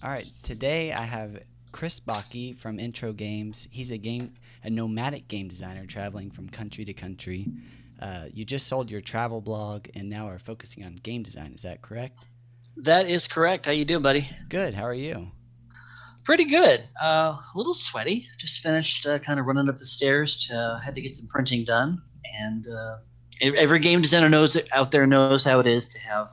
All right, today I have Chris Backe from Intro Games. He's a nomadic game designer traveling from country to country. You just sold your travel blog and now are focusing on game design. Is that correct? That is correct. How you doing, buddy? Good. How are you? Pretty good. A little sweaty. Just finished kind of running up the stairs had to get some printing done. And every game designer knows out there knows how it is to have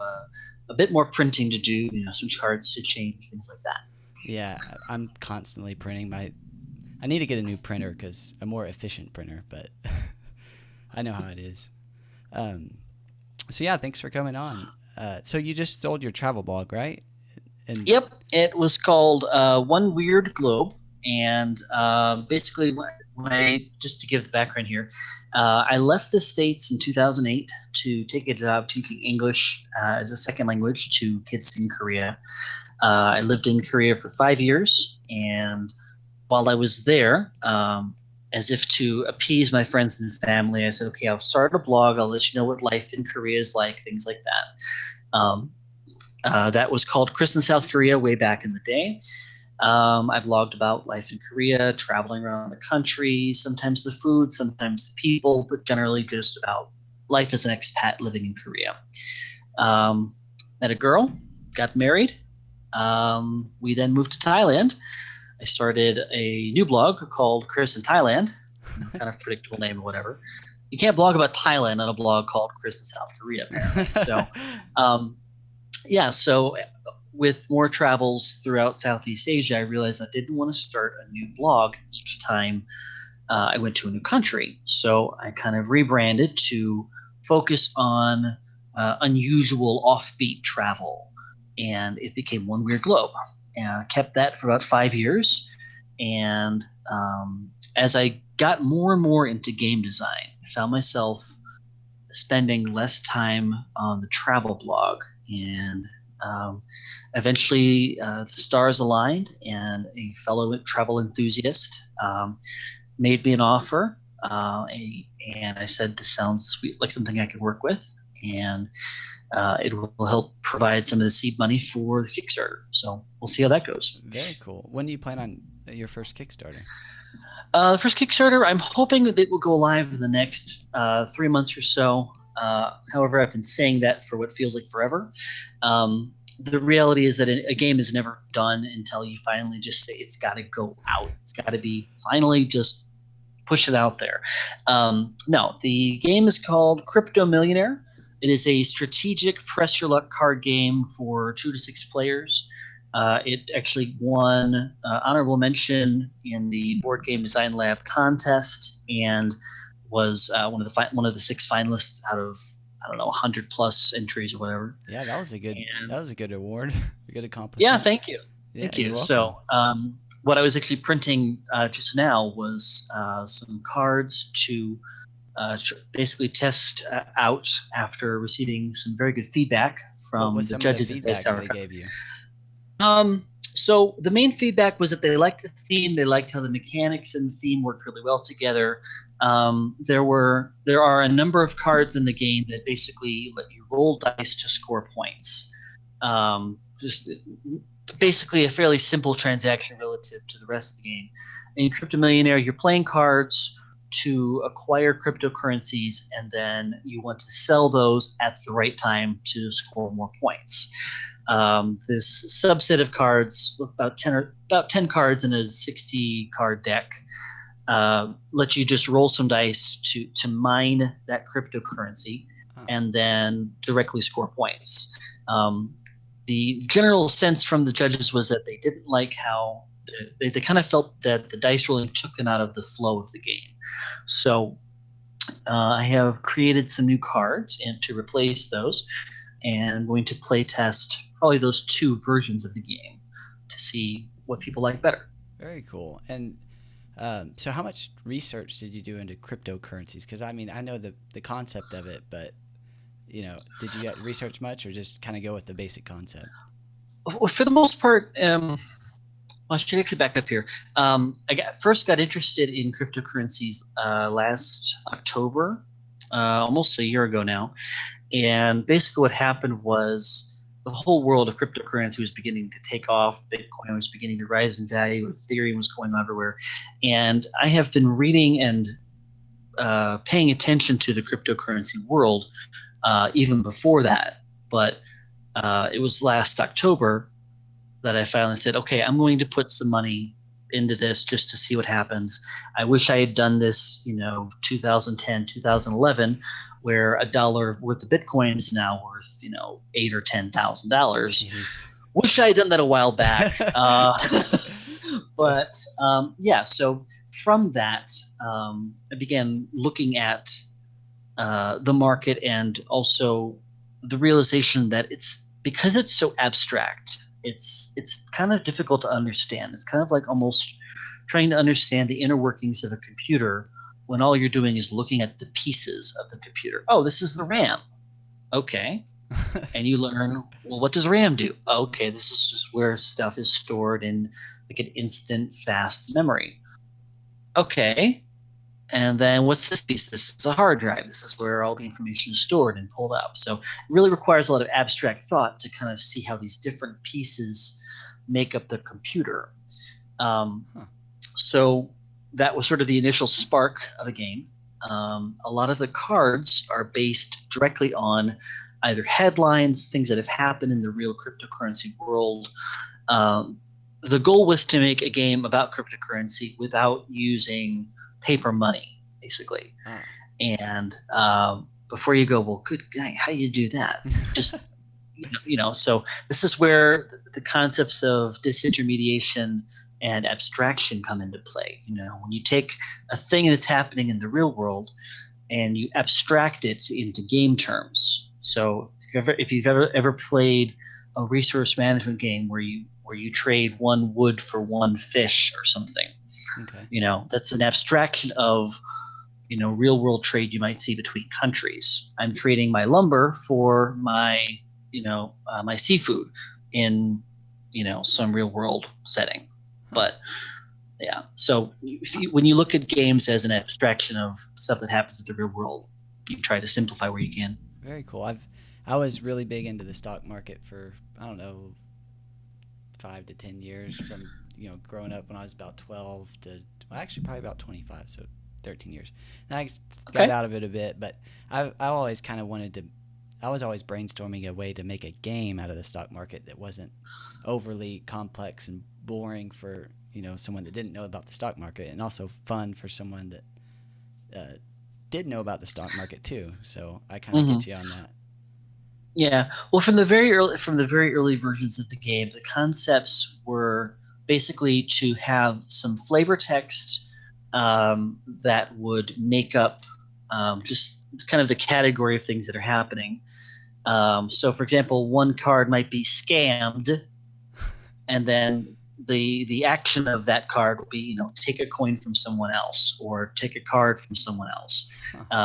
a bit more printing to do. Some cards to change, things like that. Yeah, I'm constantly printing my. I need to get a new printer because a more efficient printer, but I know how it is. Um, so yeah, thanks for coming on. So you just sold your travel blog, right? And Yep, it was called One Weird Globe, and basically, just to give the background here, I left the States in 2008 to take a job teaching English as a second language to kids in Korea. I lived in Korea for 5 years, and while I was there, as if to appease my friends and family, I said, "Okay, I'll start a blog. I'll let you know what life in Korea is like, things like that." That was called Chris in South Korea way back in the day. I blogged about life in Korea, traveling around the country, sometimes the food, sometimes the people, but generally just about life as an expat living in Korea. Um, Met a girl, got married. We then moved to Thailand. I started a new blog called Chris in Thailand, kind of predictable name or whatever. You can't blog about Thailand on a blog called Chris in South Korea, apparently. Um, yeah, so with more travels throughout Southeast Asia, I realized I didn't want to start a new blog each time I went to a new country. So I kind of rebranded to focus on unusual, offbeat travel, and it became One Weird Globe. And I kept that for about 5 years. And as I got more and more into game design, I found myself spending less time on the travel blog. And eventually, the stars aligned, and a fellow travel enthusiast made me an offer. And I said, "This sounds sweet, like something I could work with." And it will help provide some of the seed money for the Kickstarter. So we'll see how that goes. Very cool. When do you plan on your first Kickstarter? The first Kickstarter, I'm hoping that it will go live in the next 3 months or so. However, I've been saying that for what feels like forever. The reality is that a game is never done until you finally just say it's got to go out. It's got to be finally just push it out there. No, the game is called Crypto Millionaire. It is a strategic press your luck card game for 2 to 6 players. It actually won honorable mention in the Board Game Design Lab contest and was one of the 6 finalists out of, I don't know, 100 plus entries or whatever. Yeah, And that was a good award, a good yeah, accomplishment. thank you, Yeah, thank you're you. welcome. So what I was actually printing just now was some cards to basically test out after receiving some very good feedback What was from the some of the judges at Dice feedback Tower. they gave you? So the main feedback was that they liked the theme. They liked how the mechanics and the theme worked really well together. There are a number of cards in the game that basically let you roll dice to score points. Just basically a fairly simple transaction relative to the rest of the game. In Crypto Millionaire, you're playing cards to acquire cryptocurrencies, and then you want to sell those at the right time to score more points. This subset of cards, about 10 cards in a 60 card deck, let you just roll some dice to mine that cryptocurrency Oh, and then directly score points. The general sense from the judges was that they didn't like how they kind of felt that the dice rolling took them out of the flow of the game. So I have created some new cards and to replace those, and I'm going to play test probably those two versions of the game to see what people like better. very cool. And so, how much research did you do into cryptocurrencies? Because I mean, I know the concept of it, but did you get research much, or just kind of go with the basic concept? For the most part, well, I should actually back up here. First got interested in cryptocurrencies last October, almost a year ago now. And basically, what happened was the whole world of cryptocurrency was beginning to take off. Bitcoin was beginning to rise in value. Ethereum was going everywhere. And I have been reading and paying attention to the cryptocurrency world even before that. But it was last October that I finally said, okay, I'm going to put some money into this just to see what happens. I wish I had done this, 2010, 2011, where a dollar worth of Bitcoin is now worth, $8,000 or $10,000. Wish I had done that a while back. But yeah, so from that, I began looking at the market, and also the realization that because it's so abstract, it's kind of difficult to understand. It's kind of like almost trying to understand the inner workings of a computer when all you're doing is looking at the pieces of the computer. Oh, this is the RAM. Okay. And you learn, well, what does RAM do? Okay, this is just where stuff is stored in like an instant fast memory. Okay. And then what's this piece? This is a hard drive. This is where all the information is stored and pulled up. So it really requires a lot of abstract thought to kind of see how these different pieces make up the computer. So that was sort of the initial spark of a game. A lot of the cards are based directly on either headlines, things that have happened in the real cryptocurrency world. The goal was to make a game about cryptocurrency without using paper money, basically. And before you go, well, good guy, how do you do that? Just so this is where the concepts of disintermediation and abstraction come into play. When you take a thing that's happening in the real world and you abstract it into game terms. So if you've ever played a resource management game where you trade one wood for one fish or something. Okay. That's an abstraction of, real world trade you might see between countries. I'm trading my lumber for my, my seafood in, some real world setting. But yeah, so when you look at games as an abstraction of stuff that happens in the real world, you try to simplify where you can. Very cool. I was really big into the stock market for, I don't know, 5 to 10 years from growing up when I was about 12 to actually probably about 25, so 13 years. And I got out of it a bit, but I always kind of I was always brainstorming a way to make a game out of the stock market that wasn't overly complex and boring for someone that didn't know about the stock market, and also fun for someone that did know about the stock market too. So I kind of get you on that. Yeah, well, from the very early versions of the game, the concepts were basically to have some flavor text that would make up just kind of the category of things that are happening. So, for example, one card might be scammed, and then the action of that card would be, take a coin from someone else or take a card from someone else.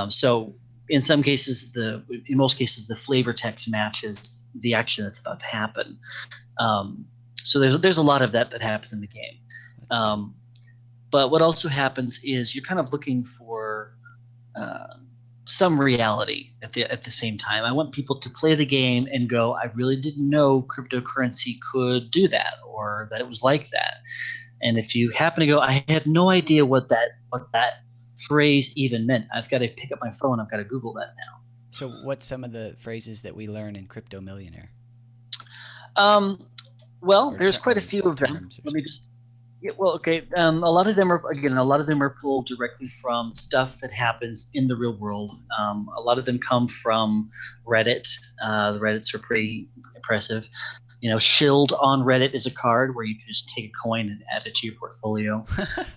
So in most cases, the flavor text matches the action that's about to happen. So there's a lot of that happens in the game. But what also happens is you're kind of looking for some reality at the same time. I want people to play the game and go, I really didn't know cryptocurrency could do that, or that it was like that. And if you happen to go, I had no idea what that phrase even meant, I've got to pick up my phone. I've got to Google that now. So what's some of the phrases that we learn in Crypto Millionaire? Well, there's quite a few of them. Let me just. Yeah, well, okay. A lot of them are pulled directly from stuff that happens in the real world. A lot of them come from Reddit. The Reddits are pretty impressive. Shield on Reddit is a card where you can just take a coin and add it to your portfolio.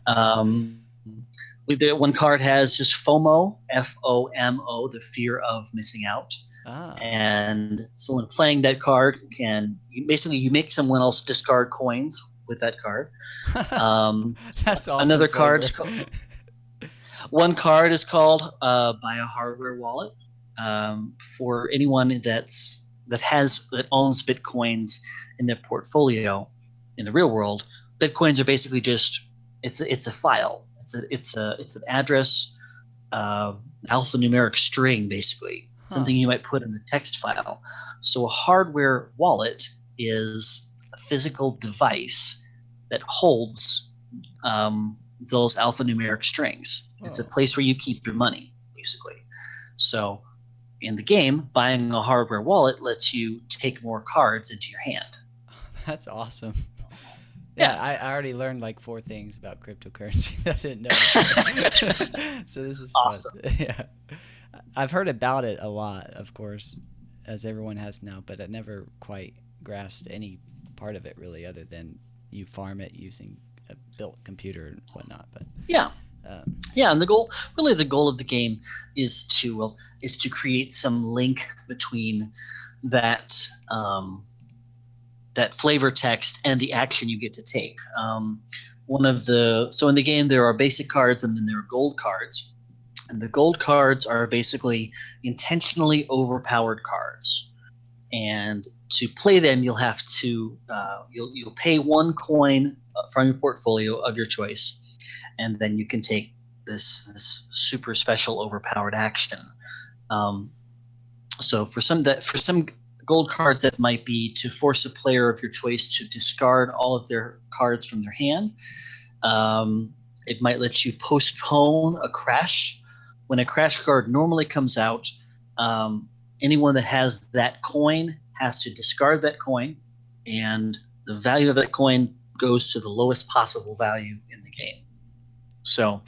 One card has just FOMO, FOMO, the fear of missing out. And so when playing that card, you make someone else discard coins with that card. That's awesome. Another card is called. One card is called "Buy a Hardware Wallet" for anyone that owns bitcoins in their portfolio. In the real world, bitcoins are basically just it's a file. It's an address, alphanumeric string basically. something you might put in a text file. So a hardware wallet is a physical device that holds those alphanumeric strings. It's a place where you keep your money, basically. So in the game, buying a hardware wallet lets you take more cards into your hand. That's awesome. Yeah, I already learned like 4 things about cryptocurrency that I didn't know. So this is awesome. Fun. Yeah, I've heard about it a lot, of course, as everyone has now, but I never quite grasped any part of it really, other than you farm it using a built computer and whatnot. But yeah, and the goal of the game is to create some link between that that flavor text and the action you get to take. So in the game there are basic cards and then there are gold cards, and the gold cards are basically intentionally overpowered cards. And to play them, you'll have to you'll pay 1 coin from your portfolio of your choice, and then you can take this super special overpowered action. So for some gold cards, that might be to force a player of your choice to discard all of their cards from their hand. It might let you postpone a crash. When a crash card normally comes out, anyone that has that coin has to discard that coin, and the value of that coin goes to the lowest possible value in the game. So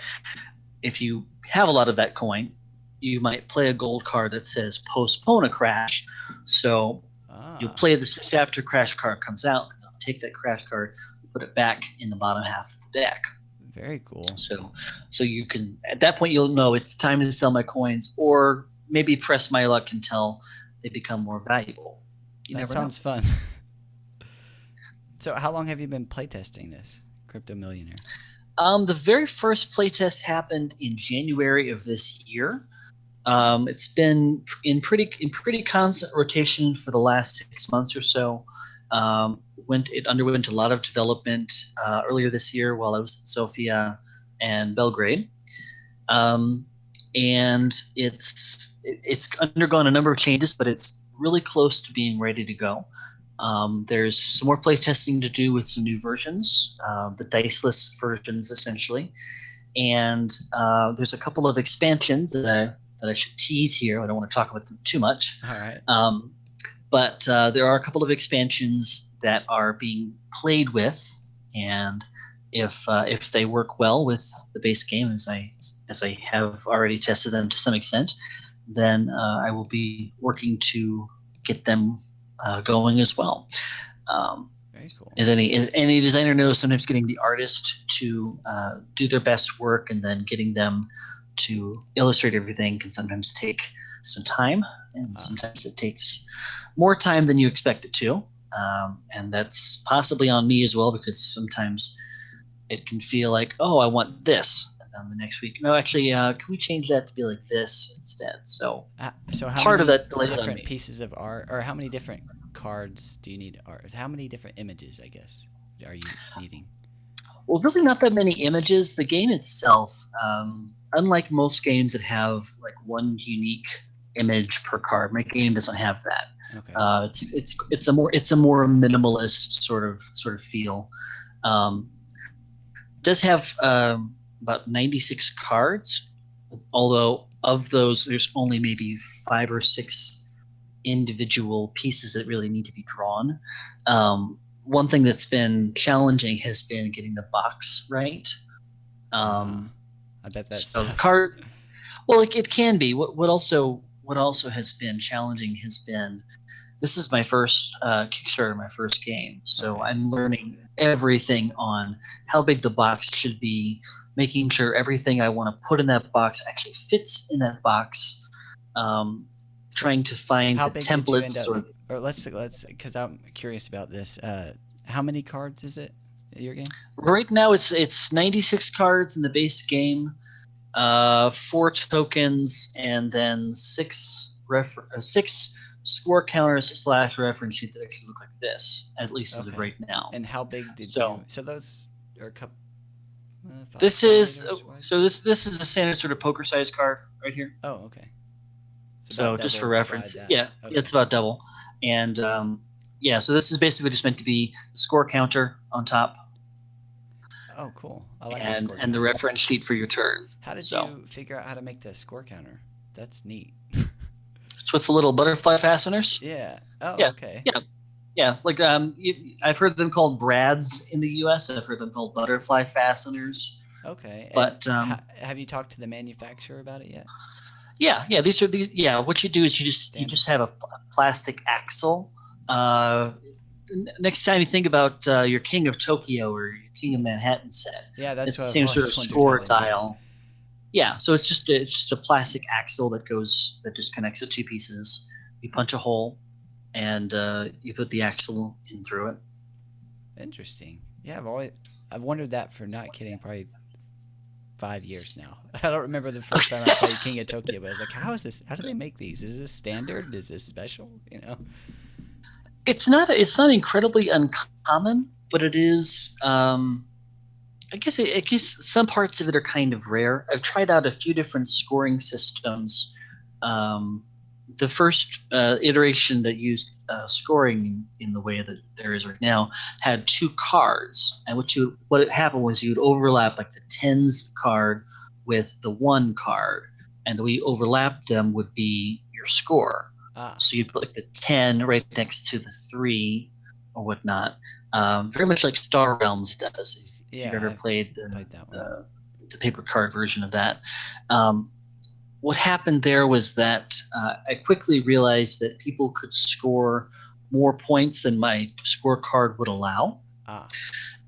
if you have a lot of that coin, you might play a gold card that says postpone a crash. So you'll play this just after crash card comes out, and you'll take that crash card and put it back in the bottom half of the deck. Very cool. So you can, at that point, you'll know it's time to sell my coins, or maybe press my luck until they become more valuable. That sounds fun. So how long have you been playtesting this, Crypto Millionaire? The very first playtest happened in January of this year. It's been in pretty constant rotation for the last 6 months or so. It underwent a lot of development earlier this year while I was in Sofia and Belgrade, and it's undergone a number of changes, but it's really close to being ready to go. There's some more playtesting to do with some new versions, the diceless versions essentially, and there's a couple of expansions that I should tease here. I don't want to talk about them too much. All right. But there are a couple of expansions that are being played with, and if they work well with the base game, as I have already tested them to some extent, then I will be working to get them going as well. Very cool. As any designer knows, sometimes getting the artist to do their best work and then getting them to illustrate everything can sometimes take some time, and sometimes it takes more time than you expect it to, and that's possibly on me as well, because sometimes it can feel like, oh, I want this, and then the next week, no, actually, can we change that to be like this instead? So how part many of that delays on different me. pieces of art, or how many different cards do you need art? How many different images, I guess, are you needing? Well, really not that many images. The game itself, unlike most games that have like one unique image per card, my game doesn't have that. Okay. It's a more minimalist sort of feel. It does have about 96 cards, although of those there's only maybe 5 or 6 individual pieces that really need to be drawn. One thing that's been challenging has been getting the box right. I bet that's so tough. the card. Well, it can be. What also has been challenging has been, this is my first Kickstarter, my first game, so Okay. I'm learning everything on how big the box should be, making sure everything I want to put in that box actually fits in that box. Trying to find How the big did you templates. end up, or let's because I'm curious about this. How many cards is it in your game? Right now it's 96 cards in the base game, 4 tokens, and then 6 score counters / reference sheet that actually look like this, at least as of right now. And how big did So- you? So those are a couple. This is a standard sort of poker size card right here. Oh, okay. So just for double reference, wide that. yeah, Okay. it's about double. And yeah, so this is basically just meant to be the score counter on top Oh, cool. I like the and score and the counter. reference sheet for your turns. How did So you figure out how to make the score counter? That's neat. it's with the little butterfly fasteners. Yeah. Oh, Yeah, okay. yeah, yeah. Like I've heard them called brads in the U.S. I've heard them called butterfly fasteners. Okay. And But have you talked to the manufacturer about it yet? yeah. These are the yeah. What you do is you Standard. just have a plastic axle. Uh, Next time you think about your King of Tokyo or your King of Manhattan set, Yeah, that's it's the what I've same sort of always wondered how score they made it. dial. Yeah, so it's just a plastic axle that just connects the two pieces. You punch a hole, and you put the axle in through it. Interesting. Yeah, I've wondered that for, not kidding, probably 5 years now. I don't remember the first time I played King of Tokyo, but I was like, how is this? How do they make these? Is this standard? Is this special? You know? It's not incredibly uncommon, but it is. I guess some parts of it are kind of rare. I've tried out a few different scoring systems. Um, the first iteration that used scoring in the way that there is right now had two cards, and what had happened was you'd overlap like the tens card with the one card, and the way you overlap them would be your score. Ah, So you'd put like the 10 right next to the 3 or whatnot. Very much like Star Realms does. If you've yeah, ever I've played played that one. the paper card version of that. What happened there was that I quickly realized that people could score more points than my scorecard would allow. Ah,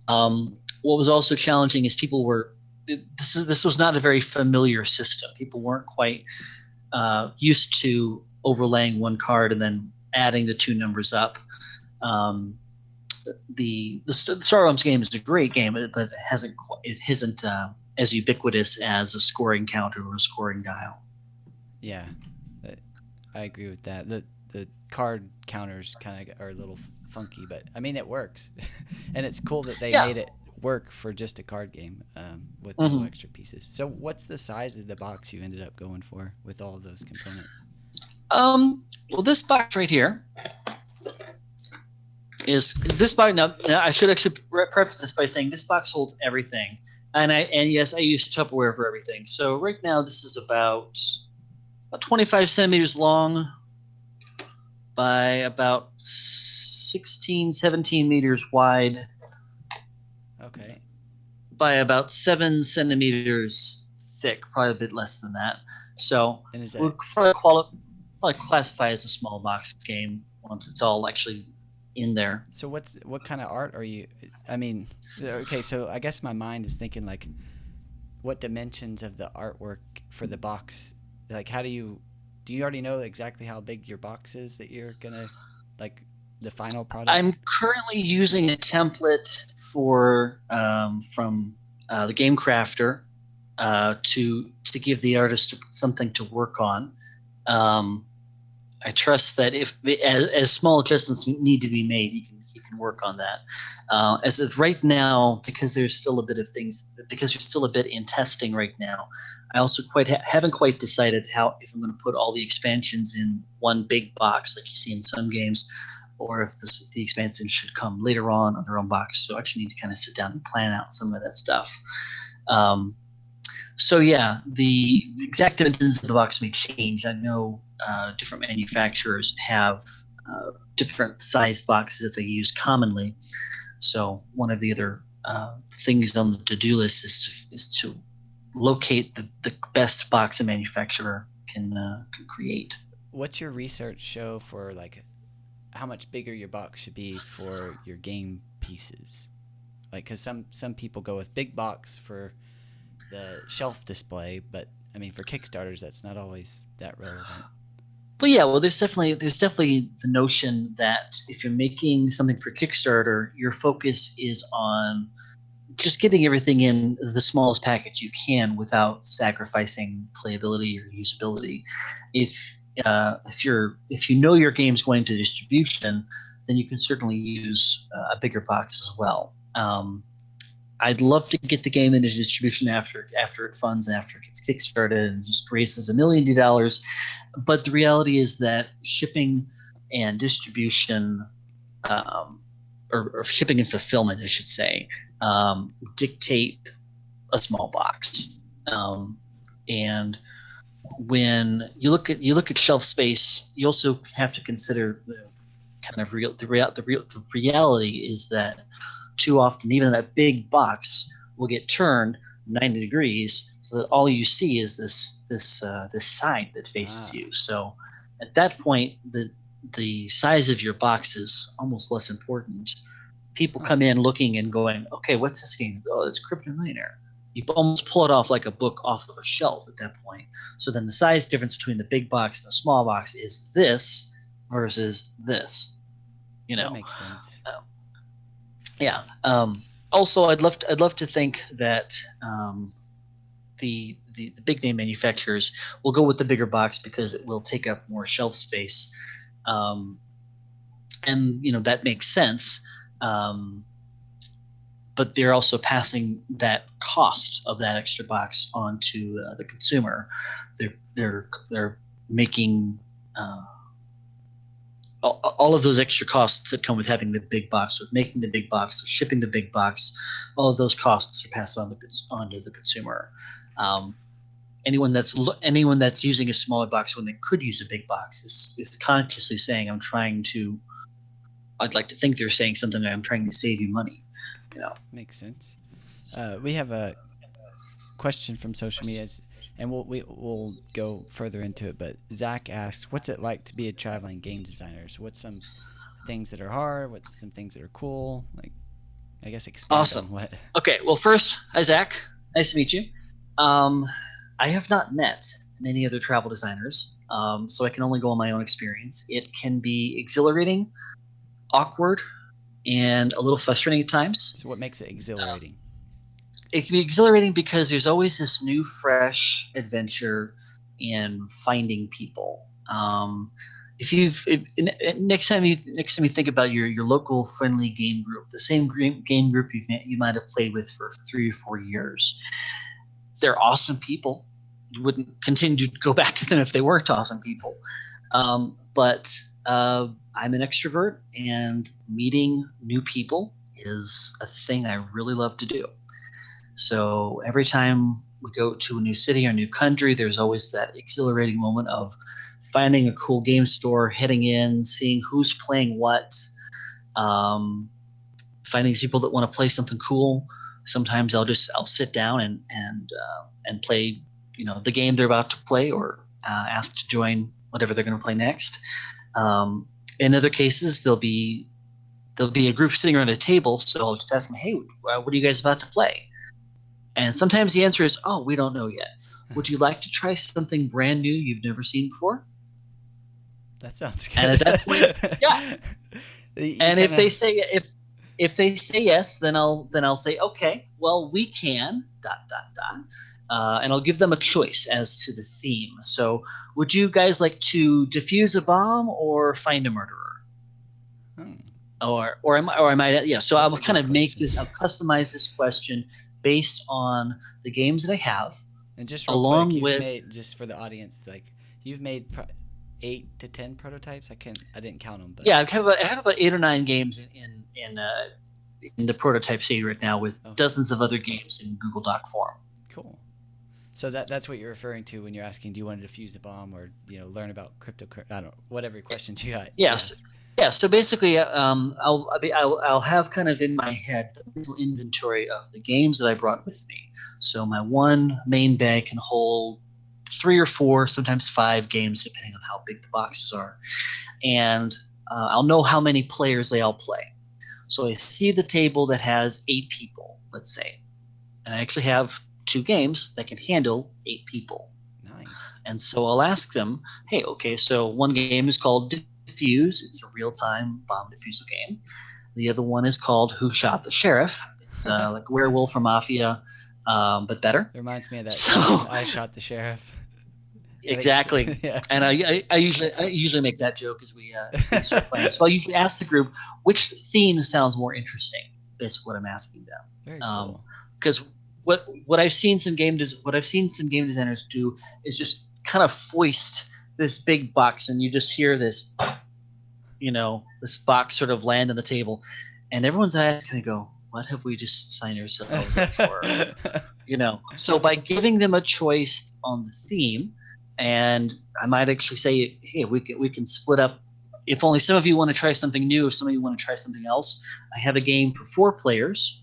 What was also challenging is people were this was not a very familiar system. People weren't quite used to overlaying one card and then adding the two numbers up. The Star Realms game is a great game, but it isn't as ubiquitous as a scoring counter or a scoring dial. yeah, I agree with that. The card counters kind of are a little funky, but I mean it works, and it's cool that they Yeah. made it work for just a card game with no Mhm. extra pieces. So, what's the size of the box you ended up going for with all of those components? Well, this box right here is this box. Now I should actually preface this by saying this box holds everything, and yes, I use Tupperware for everything. So right now this is about 25 centimeters long by about 16, 17 meters wide Okay. by about 7 centimeters thick, probably a bit less than that. So And is we'll that probably classify as a small box game once it's all actually in there. so? What kind of art are you? I mean, okay. So I guess my mind is thinking like, what dimensions of the artwork for the box? Like, how do you already know exactly how big your box is that you're gonna like the final product? I'm currently using a template for from the Game Crafter to give the artist something to work on. I trust that if as small adjustments need to be made, he can work on that. As of right now, because there's still a bit in testing right now. I also haven't quite decided if I'm going to put all the expansions in one big box like you see in some games, or if the expansions should come later on their own box. So I actually need to kind of sit down and plan out some of that stuff. So yeah, the exact dimensions of the box may change. I know different manufacturers have different sized boxes that they use commonly. So one of the other things on the to-do list is to locate the best box a manufacturer can create. What's your research show for like how much bigger your box should be for your game pieces? Like, because some people go with big box for the shelf display, but I mean for Kickstarters that's not always that relevant. But yeah, well, there's definitely the notion that if you're making something for Kickstarter, your focus is on just getting everything in the smallest package you can without sacrificing playability or usability. If you know your game's going to distribution, then you can certainly use a bigger box as well. I'd love to get the game into distribution after it funds and after it gets kickstarted and just raises $1 million. But the reality is that shipping and distribution, or shipping and fulfillment, I should say, dictate a small box. And when you look at shelf space, you also have to consider the kind of the reality is that too often even that big box will get turned 90 degrees so that all you see is this side that faces you. So at that point, the size of your box is almost less important. People come in looking and going, okay, what's this game? Oh, it's Crypto Millionaire. You almost pull it off like a book off of a shelf at that point. So then the size difference between the big box and the small box is this versus this. That makes sense. Yeah. Also, I'd love to think that the big name manufacturers will go with the bigger box because it will take up more shelf space, and that makes sense. But they're also passing that cost of that extra box onto the consumer. They're making all of those extra costs that come with having the big box, with making the big box, with shipping the big box. All of those costs are passed on to the consumer. Anyone that's using a smaller box when they could use a big box is consciously saying, I'd like to think they're saying something like, I'm trying to save you money. Makes sense. We have a question from social media, and we'll go further into it. But Zach asks, "What's it like to be a traveling game designer? So what's some things that are hard? What's some things that are cool? Like, I guess expand awesome. on what." Okay. Well, first, hi Zach. Nice to meet you. I have not met many other travel designers, so I can only go on my own experience. It can be exhilarating, awkward, and a little frustrating at times. So what makes it exhilarating? It can be exhilarating because there's always this new, fresh adventure in finding people. Next time you think about your local friendly game group, the same game group you might have played with for 3 or 4 years, they're awesome people. You wouldn't continue to go back to them if they weren't awesome people. But I'm an extrovert, and meeting new people is a thing I really love to do. So every time we go to a new city or new country, there's always that exhilarating moment of finding a cool game store, heading in, seeing who's playing what, finding people that want to play something cool. Sometimes I'll sit down and play, the game they're about to play, or ask to join whatever they're going to play next. In other cases, there'll be a group sitting around a table, so I'll just ask them, hey, what are you guys about to play? And sometimes the answer is, oh, we don't know yet. Would you like to try something brand new you've never seen before? That sounds good. And at that point, yeah. And if they say yes, then I'll say, okay, well, we can ... And I'll give them a choice as to the theme. So, would you guys like to defuse a bomb or find a murderer? Or am I? Yeah. So I'll kind of I'll customize this question based on the games that I have. And just real quick, just for the audience, like you've made 8 to 10 prototypes. I didn't count them. But yeah, I have about 8 or 9 games in the prototype stage right now, with dozens of other games in Google Doc form. Cool. So that's what you're referring to when you're asking, do you want to defuse the bomb or learn about crypto? I don't know, whatever questions you got. Yes. Yeah. So basically, I'll have kind of in my head the mental inventory of the games that I brought with me. So my one main bag can hold 3 or 4, sometimes 5 games, depending on how big the boxes are, and I'll know how many players they all play. So I see the table that has 8 people, let's say, and I actually have 2 games that can handle 8 people. Nice. And so I'll ask them, hey, okay, so one game is called Defuse. It's a real-time bomb defusal game. The other one is called Who Shot the Sheriff. It's like Werewolf or Mafia, but better. It reminds me of that song, I Shot the Sheriff. Exactly. Yeah. And I usually make that joke as we start playing. So I usually ask the group, which theme sounds more interesting? basically what I'm asking them. Very cool. Because what I've seen some game designers do is just kind of foist this big box, and you just hear this, this box sort of land on the table, and everyone's eyes kind of go, "What have we just signed ourselves up for?" So by giving them a choice on the theme, and I might actually say, "Hey, we can split up. If only some of you want to try something new, if some of you want to try something else, I have a game for 4 players.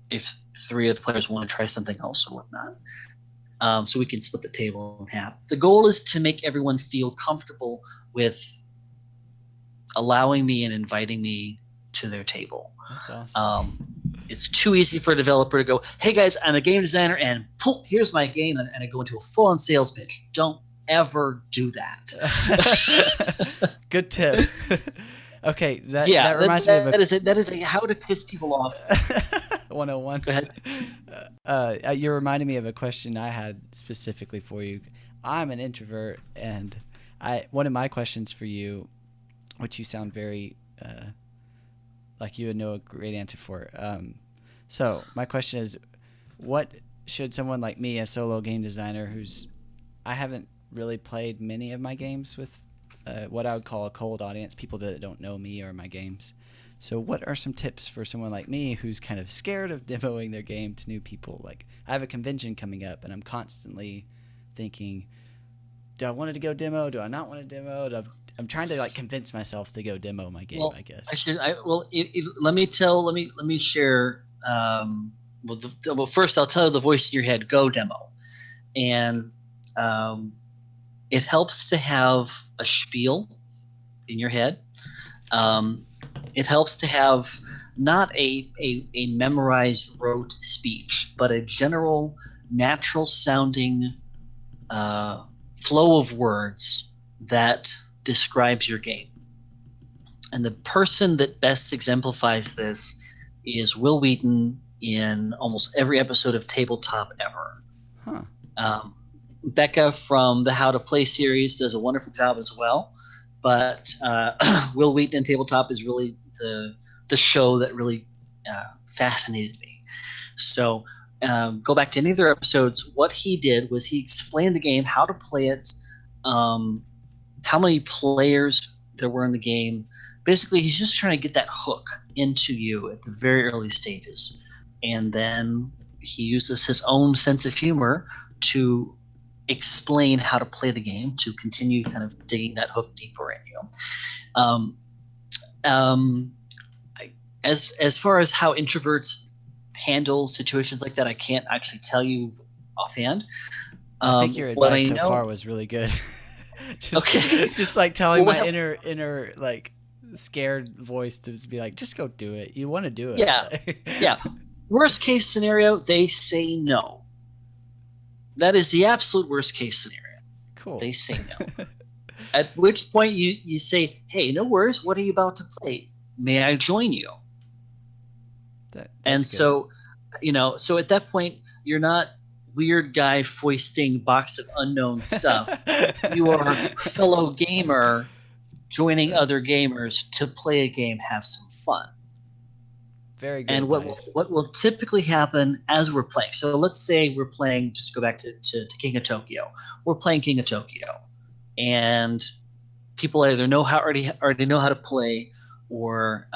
If 3 of the players want to try something else or whatnot, so we can split the table in half. The goal is to make everyone feel comfortable with allowing me and inviting me to their table. That's awesome. It's too easy for a developer to go, "Hey guys, I'm a game designer, and here's my game," and I go into a full-on sales pitch. Don't ever do that. Good tip. Okay, that reminds me of that is a how to piss people off 101. Go ahead. You're reminding me of a question I had specifically for you. I'm an introvert, and one of my questions for you, which you sound very like you would know a great answer for. So my question is, what should someone like me, a solo game designer, I haven't really played many of my games with what I would call a cold audience, people that don't know me or my games. So what are some tips for someone like me who's kind of scared of demoing their game to new people? Like, I have a convention coming up, and I'm constantly thinking, do I want to go demo? Do I not want to demo? I'm trying to convince myself to go demo my game. I guess. Let me share. First I'll tell you the voice in your head. Go demo, and it helps to have a spiel in your head. It helps to have not a memorized rote speech, but a general, natural sounding flow of words that describes your game. And the person that best exemplifies this is Will Wheaton in almost every episode of Tabletop ever. Backe from the How to Play series does a wonderful job as well. But Will Wheaton in Tabletop is really the show that really fascinated me. So go back to any of their episodes. What he did was he explained the game, how to play it, how many players there were in the game. Basically, he's just trying to get that hook into you at the very early stages. And then he uses his own sense of humor to explain how to play the game, to continue kind of digging that hook deeper in you. As far as how introverts handle situations like that, I can't actually tell you offhand. I think your advice so far was really good. It's just like telling my inner scared voice to be like, just go do it. You want to do it. Yeah. Worst case scenario, they say no. That is the absolute worst case scenario. Cool. They say no. At which point you say, "Hey, no worries. What are you about to play? May I join you?" And so, so at that point, you're not weird guy foisting box of unknown stuff. You are fellow gamer joining other gamers to play a game, have some fun. Very good. And what will typically happen as we're playing? So let's say we're playing. Just to go back to King of Tokyo. We're playing King of Tokyo, and people either already know how to play, or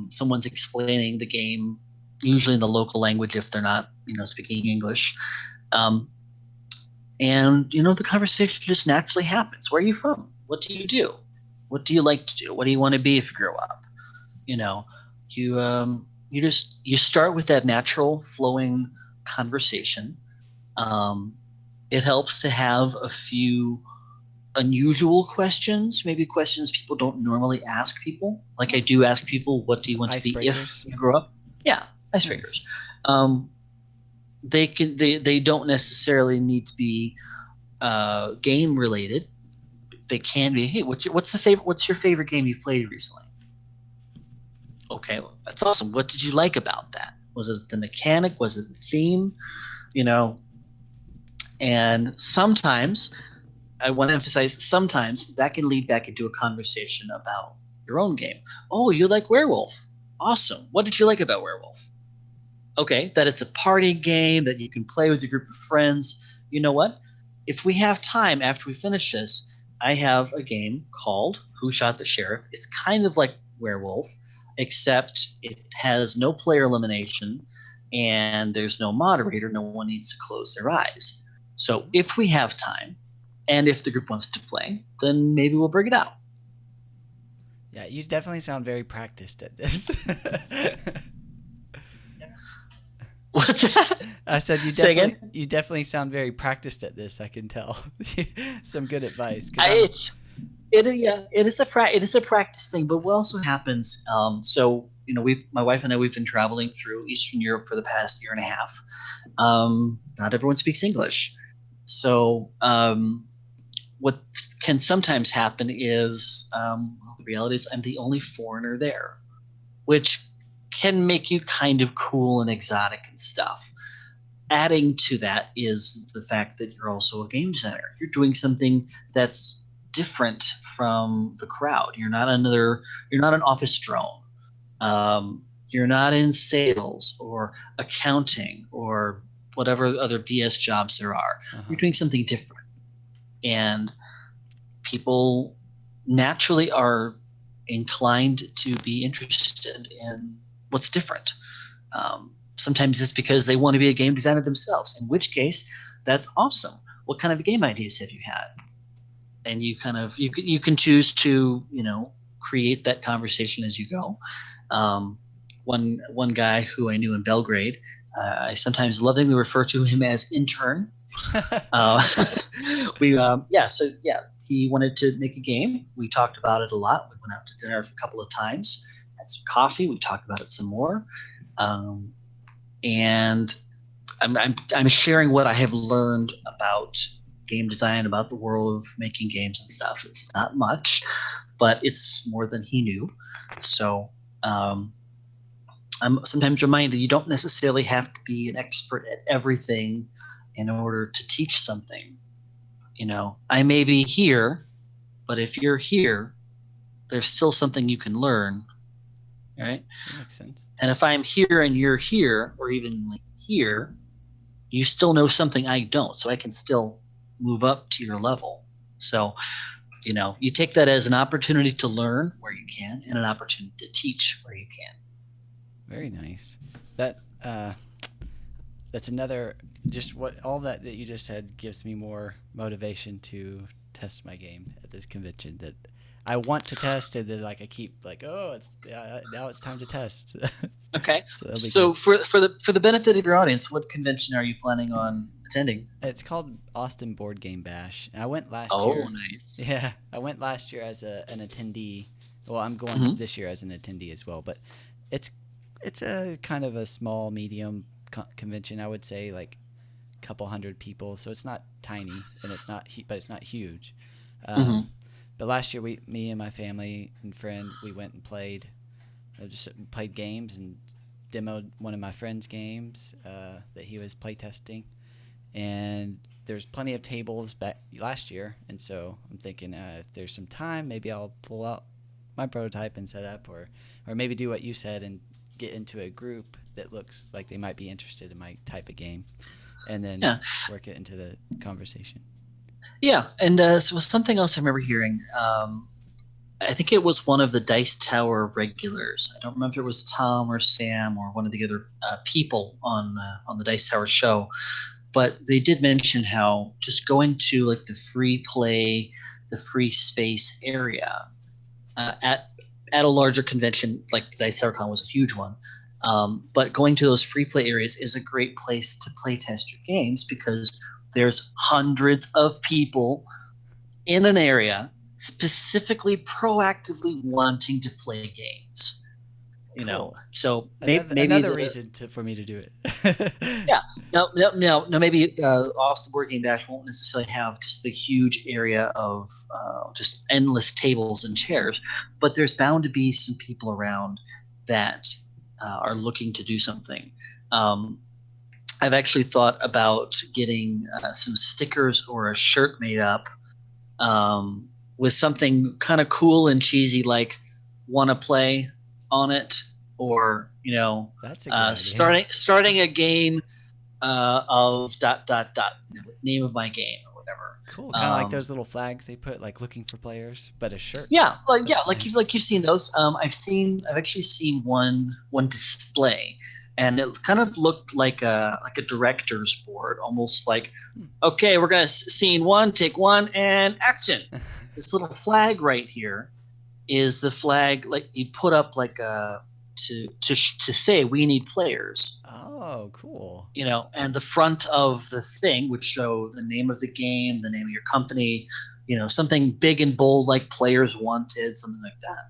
someone's explaining the game, usually in the local language if they're not speaking English. And the conversation just naturally happens. Where are you from? What do you do? What do you like to do? What do you want to be if you grow up? You start with that natural flowing conversation. It helps to have a few unusual questions, maybe questions people don't normally ask people. Like I do ask people, what do you want to be if you grow up? Yeah, icebreakers. They don't necessarily need to be game related. They can be, hey, what's your favorite game you've played recently? Okay, well, that's awesome. What did you like about that? Was it the mechanic? Was it the theme? And sometimes, I want to emphasize, sometimes that can lead back into a conversation about your own game. Oh, you like Werewolf? Awesome. What did you like about Werewolf? Okay, that it's a party game that you can play with a group of friends. You know what? If we have time after we finish this, I have a game called Who Shot the Sheriff. It's kind of like Werewolf, except it has no player elimination and there's no moderator. No one needs to close their eyes. So if we have time and if the group wants to play, then maybe we'll bring it out. Yeah, you definitely sound very practiced at this. What's that? I said you definitely sound very practiced at this. I can tell. Some good advice. It is a practice thing. But what also happens? So my wife and I, we've been traveling through Eastern Europe for the past year and a half. Not everyone speaks English, so what can sometimes happen is the reality is I'm the only foreigner there, which can make you kind of cool and exotic and stuff. Adding to that is the fact that you're also a game designer. You're doing something that's different from the crowd. You're not an office drone. You're not in sales or accounting or whatever other BS jobs there are. You're doing something different. And people naturally are inclined to be interested in what's different. Sometimes it's because they want to be a game designer themselves, in which case that's awesome. What kind of game ideas have you had? And you can choose to create that conversation as you go. One guy who I knew in Belgrade, I sometimes lovingly refer to him as intern. He wanted to make a game. We talked about it a lot. We went out to dinner a couple of times, had some coffee. We talked about it some more, and I'm sharing what I have learned about game design, about the world of making games and stuff. It's not much, but it's more than he knew. So I'm sometimes reminded you don't necessarily have to be an expert at everything in order to teach something. I may be here, but if you're here, there's still something you can learn, right? That makes sense. And if I'm here and you're here, or even like here, you still know something I don't, so I can still move up to your level. So, you take that as an opportunity to learn where you can, and an opportunity to teach where you can. Very nice. That's another. Just all that you just said gives me more motivation to test my game at this convention. That I want to test, and then I keep now it's time to test. Okay. So for the benefit of your audience, what convention are you planning on attending? It's called Austin Board Game Bash, and I went last Oh, year. nice. Yeah, I went last year as an attendee. Well, I'm going this year as an attendee as well, but it's a kind of a small, medium convention. I would say like a couple hundred people, so it's not tiny, and it's not huge. But last year, me and my family and friend, we went and played games and demoed one of my friend's games that he was playtesting, and there's plenty of tables back last year, and so I'm thinking if there's some time, maybe I'll pull out my prototype and set up, or maybe do what you said and get into a group that looks like they might be interested in my type of game, and then work it into the conversation. Yeah, and so something else I remember hearing. I think it was one of the Dice Tower regulars. I don't remember if it was Tom or Sam or one of the other people on the Dice Tower show, but they did mention how just going to like the free play, the free space area at a larger convention, like the Dice Tower Con was a huge one. But going to those free play areas is a great place to play test your games because there's hundreds of people in an area specifically proactively wanting to play games. Cool. So maybe another reason for me to do it. Yeah. No. Maybe Austin Board Game Bash won't necessarily have just the huge area of just endless tables and chairs, but there's bound to be some people around that are looking to do something. I've actually thought about getting some stickers or a shirt made up with something kind of cool and cheesy like "Wanna Play" on it, or That's a good idea. starting a game of dot dot dot, name of my game or whatever. Cool. Kind of like those little flags they put, like looking for players, but a shirt. Yeah, That's nice. you've seen those. I've actually seen one display, and it kind of looked like a director's board, almost like, okay, we're gonna scene one, take one, and action. This little flag right here is the flag like you put up like to say we need players. Oh, cool. And the front of the thing would show the name of the game, the name of your company, something big and bold like players wanted, something like that.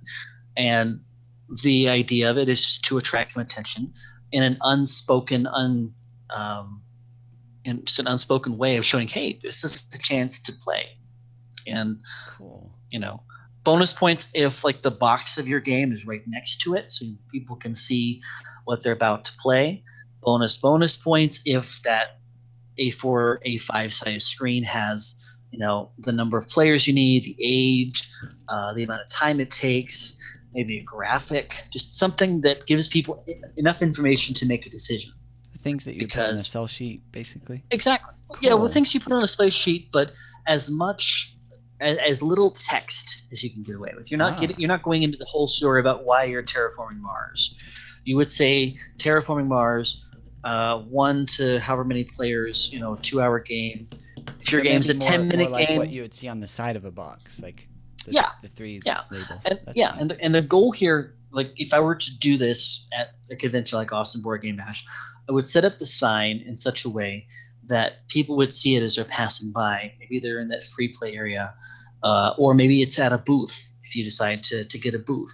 And the idea of it is just to attract some attention in an in just an unspoken way of showing, hey, this is the chance to play. And cool. Bonus points if like the box of your game is right next to it, so people can see what they're about to play. Bonus points if that A4, A5 size screen has the number of players you need, the age, the amount of time it takes, maybe a graphic, just something that gives people enough information to make a decision. The things that you put on a sell sheet, basically. Exactly. Cool. Yeah, well, things you put on a sell sheet, but as little text as you can get away with. You're not going into the whole story about why you're terraforming Mars. You would say terraforming Mars, 1 to however many players, 2-hour game. If your game's a 10-minute like game, what you would see on the side of a box, like the 3 labels. And the goal here, like if I were to do this at a convention like Austin Board Game Bash, I would set up the sign in such a way that people would see it as they're passing by. Maybe they're in that free play area, or maybe it's at a booth if you decide to get a booth.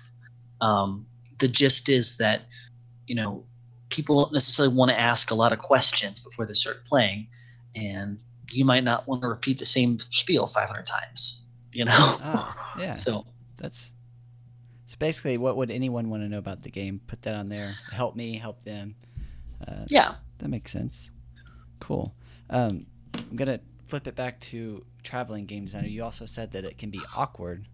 The gist is that people don't necessarily want to ask a lot of questions before they start playing, and you might not want to repeat the same spiel 500 times. Yeah. So basically, what would anyone want to know about the game? Put that on there. Help me, help them. Yeah, that makes sense. Cool. I'm gonna flip it back to traveling game designer. You also said that it can be awkward,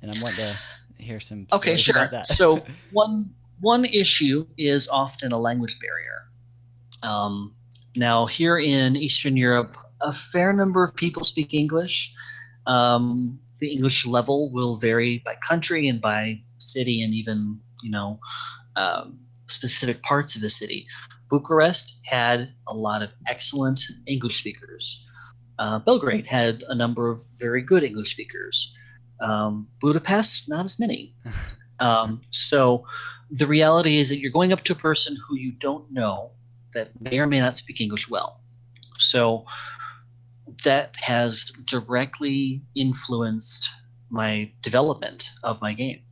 and I'm wanting to hear some stories about that. So one issue is often a language barrier. Now here in Eastern Europe, a fair number of people speak English. The English level will vary by country and by city, and even specific parts of the city. Bucharest had a lot of excellent English speakers. Belgrade had a number of very good English speakers. Budapest, not as many. So the reality is that you're going up to a person who you don't know that may or may not speak English well. So that has directly influenced my development of my game.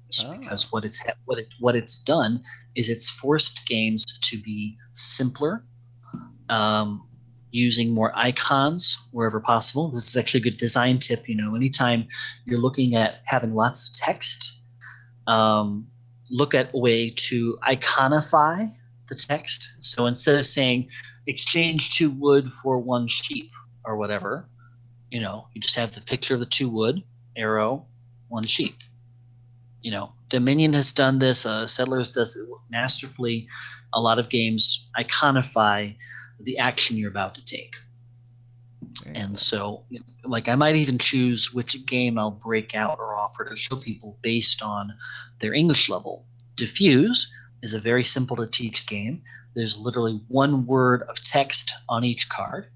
Because what it's done is it's forced games to be simpler, using more icons wherever possible. This is actually a good design tip. Anytime you're looking at having lots of text, look at a way to iconify the text. So instead of saying exchange 2 wood for 1 sheep or whatever, you just have the picture of the 2 wood, arrow, 1 sheep. Dominion has done this. Settlers does it masterfully. A lot of games iconify the action you're about to take. So, I might even choose which game I'll break out or offer to show people based on their English level. Diffuse is a very simple to teach game. There's literally 1 word of text on each card,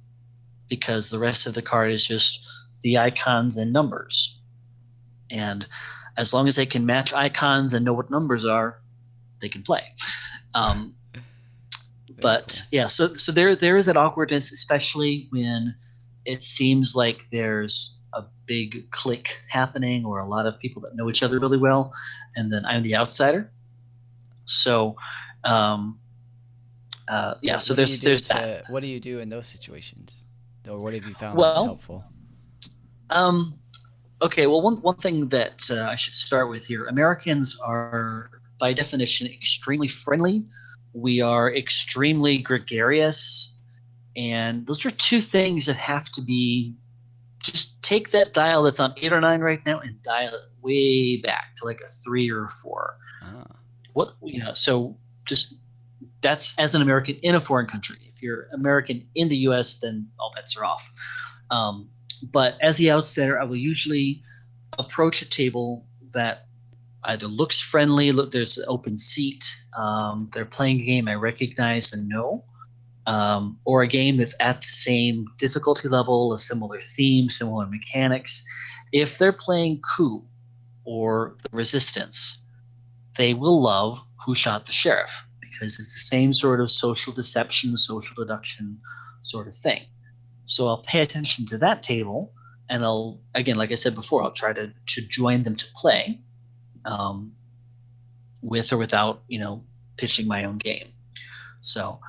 because the rest of the card is just the icons and numbers. And as long as they can match icons and know what numbers are, they can play. But yeah, so there is that awkwardness, especially when it seems like there's a big clique happening or a lot of people that know each other really well, and then I'm the outsider. So so there's that. What do you do in those situations, or what have you found that's helpful? Okay, well, one thing that I should start with here: Americans are, by definition, extremely friendly. We are extremely gregarious, and those are 2 things that have to be. Just take that dial that's on 8 or 9 right now and dial it way back to like a 3 or a 4. So just that's as an American in a foreign country. If you're American in the U.S., then all bets are off. But as the outsider, I will usually approach a table that either looks friendly, there's an open seat, they're playing a game I recognize and know, or a game that's at the same difficulty level, a similar theme, similar mechanics. If they're playing Coup or the Resistance, they will love Who Shot the Sheriff, because it's the same sort of social deception, social deduction sort of thing. So I'll pay attention to that table, and I'll, again, like I said before, I'll try to join them to play, with or without, pitching my own game. So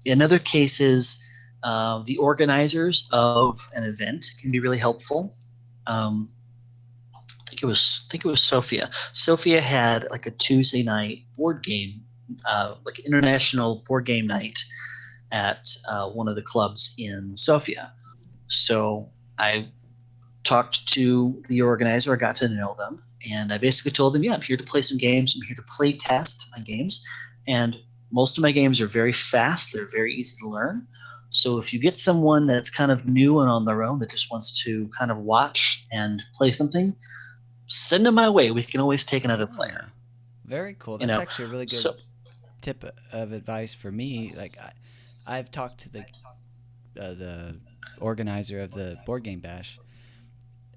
in other cases, the organizers of an event can be really helpful. I think it was Sophia. Sophia had like a Tuesday night board game, like international board game night at one of the clubs in Sofia. So I talked to the organizer, I got to know them, and I basically told them, yeah, I'm here to play some games. I'm here to play test my games. And most of my games are very fast. They're very easy to learn. So if you get someone that's kind of new and on their own that just wants to kind of watch and play something, send them my way. We can always take another player. Very cool. That's actually a really good tip of advice for me. Like I've talked to the organizer of the board game bash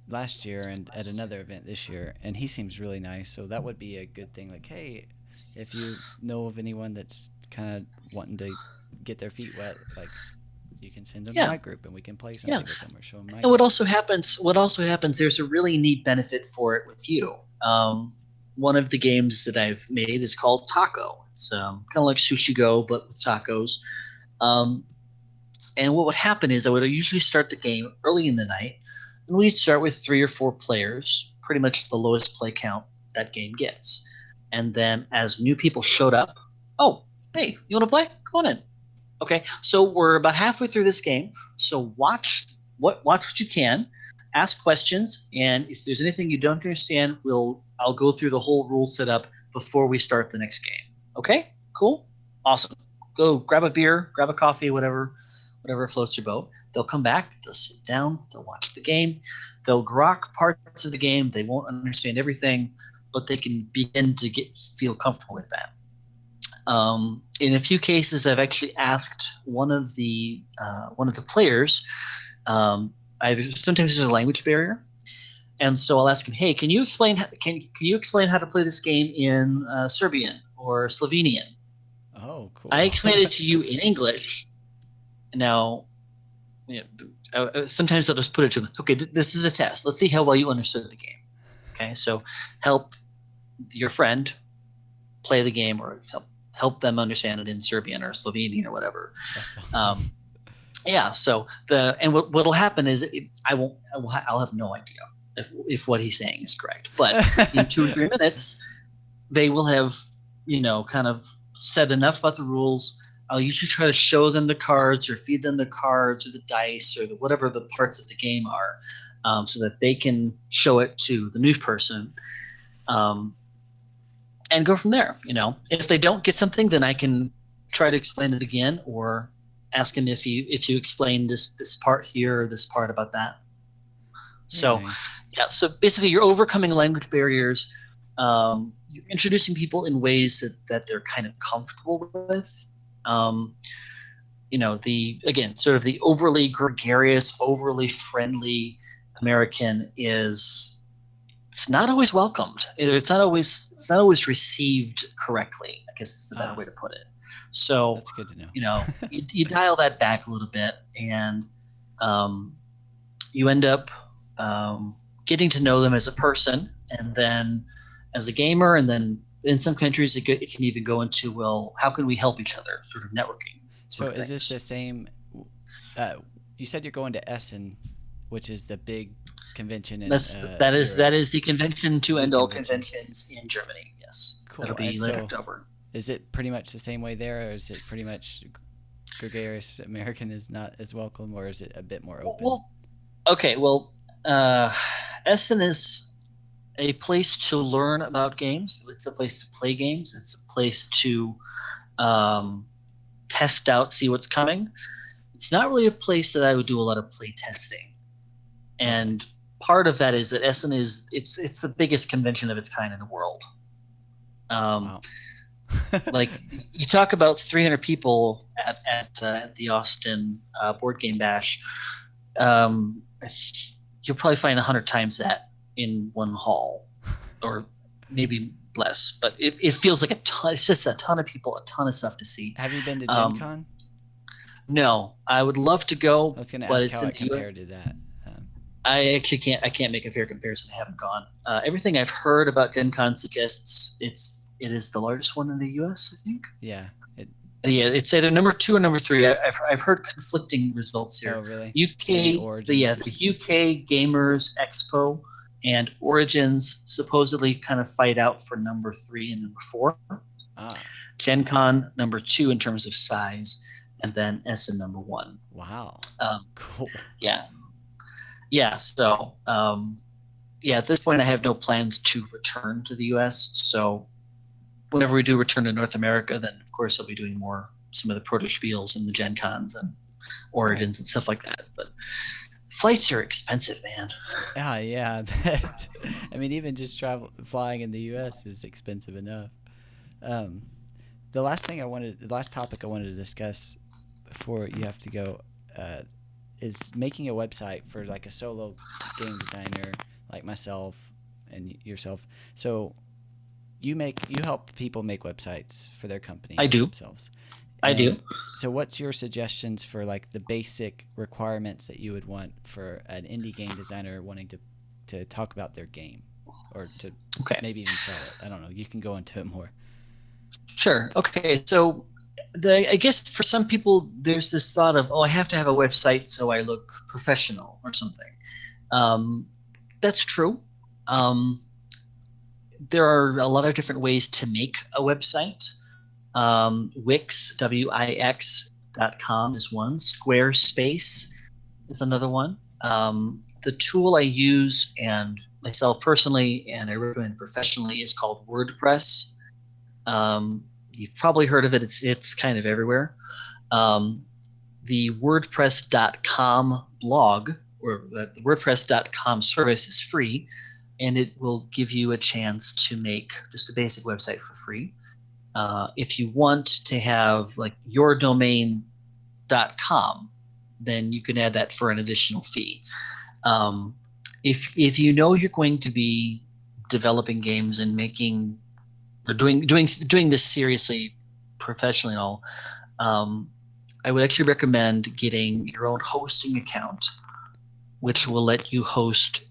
last year and at another event this year, and he seems really nice. So that would be a good thing. Like, hey, if you know of anyone that's kind of wanting to get their feet wet, like, you can send them to my group and we can play something with them or show them my And what also happens, there's a really neat benefit for it with you. One of the games that I've made is called Taco. It's kind of like Sushi Go, but with tacos. And what would happen is I would usually start the game early in the night, and we'd start with 3 or 4 players, pretty much the lowest play count that game gets. And then as new people showed up, oh, hey, you want to play? Go on in. Okay, so we're about halfway through this game, so watch what you can, ask questions, and if there's anything you don't understand, I'll go through the whole rule setup before we start the next game. Okay, cool, awesome. Go grab a beer, grab a coffee, whatever floats your boat. They'll come back, they'll sit down, they'll watch the game, they'll grok parts of the game. They won't understand everything, but they can begin to feel comfortable with that. In a few cases, I've actually asked one of the players. Sometimes there's a language barrier, and so I'll ask him, "Hey, can you explain how to play this game in Serbian or Slovenian?" Oh, cool. I explained it to you in English. Now, sometimes I'll just put it to them. Okay, this is a test. Let's see how well you understood the game. Okay, so help your friend play the game, or help them understand it in Serbian or Slovenian or whatever. That's awesome. Yeah. So what'll happen is I'll have no idea if what he's saying is correct. But in 2 or 3 minutes, they will have kind of said enough about the rules. I'll usually try to show them the cards or feed them the cards or the dice or whatever the parts of the game are, so that they can show it to the new person. And go from there. If they don't get something, then I can try to explain it again, or ask him if you explain this part here or this part about that. So, nice. Yeah. So basically, you're overcoming language barriers. You're introducing people in ways that they're kind of comfortable with. Sort of the overly gregarious, overly friendly American it's not always welcomed. It's not always received correctly, I guess is the better way to put it. So that's good to know. You dial that back a little bit, and you end up getting to know them as a person, and then as a gamer, and then in some countries it can even go into, well, how can we help each other, sort of networking. So is this the same? You said you're going to Essen, which is the big convention in that is the convention to end all conventions in Germany. Yes. Cool. That'll be late October. Is it pretty much the same way there, or is it pretty much gregarious American is not as welcome, or is it a bit more open? Essen is a place to learn about games. It's a place to play games. It's a place to test out, see what's coming. It's not really a place that I would do a lot of play testing. And part of that is that Essen it's the biggest convention of its kind in the world. Wow. Like you talk about 300 people at the Austin Board Game Bash, you'll probably find 100 times that in one hall, or maybe less. But it feels like a ton. It's just a ton of people, a ton of stuff to see. Have you been to Gen Con? No, I would love to go. I was going to but ask it's how in it the US. compared to that. I actually can't. I can't make a fair comparison. I haven't gone. Everything I've heard about Gen Con suggests it is the largest one in the U.S. I think. Yeah. Yeah, it's either number 2 or number 3. I've heard conflicting results here. Oh, really? UK, the UK Gamers Expo and Origins supposedly kind of fight out for number 3 and number 4. Gen Con number 2 in terms of size, and then Essen number 1. Wow. Cool. Yeah. Yeah. So, at this point, I have no plans to return to the U.S. So, whenever we do return to North America, then of course I'll be doing some of the proto spiels and the Gen Cons and Origins and stuff like that. But flights are expensive, man. Yeah. I mean, even just flying in the U.S. is expensive enough. The last topic I wanted to discuss before you have to go is making a website for like a solo game designer like myself and yourself. So you help people make websites for their company. I do. Themselves. I do. So what's your suggestions for like the basic requirements that you would want for an indie game designer wanting to talk about their game or to maybe even sell it? I don't know. You can go into it more. Sure. Okay. So I guess for some people there's this thought of, I have to have a website so I look professional or something. That's true. There are a lot of different ways to make a website. Wix, Wix.com is one. Squarespace is another one. The tool I use and myself personally, and I recommend professionally, is called WordPress. You've probably heard of it. It's kind of everywhere. The WordPress.com blog or the WordPress.com service is free, and it will give you a chance to make just a basic website for free. If you want to have like yourdomain.com, then you can add that for an additional fee. If you know you're going to be developing games and making or doing this seriously, professionally and all, I would actually recommend getting your own hosting account, which will let you host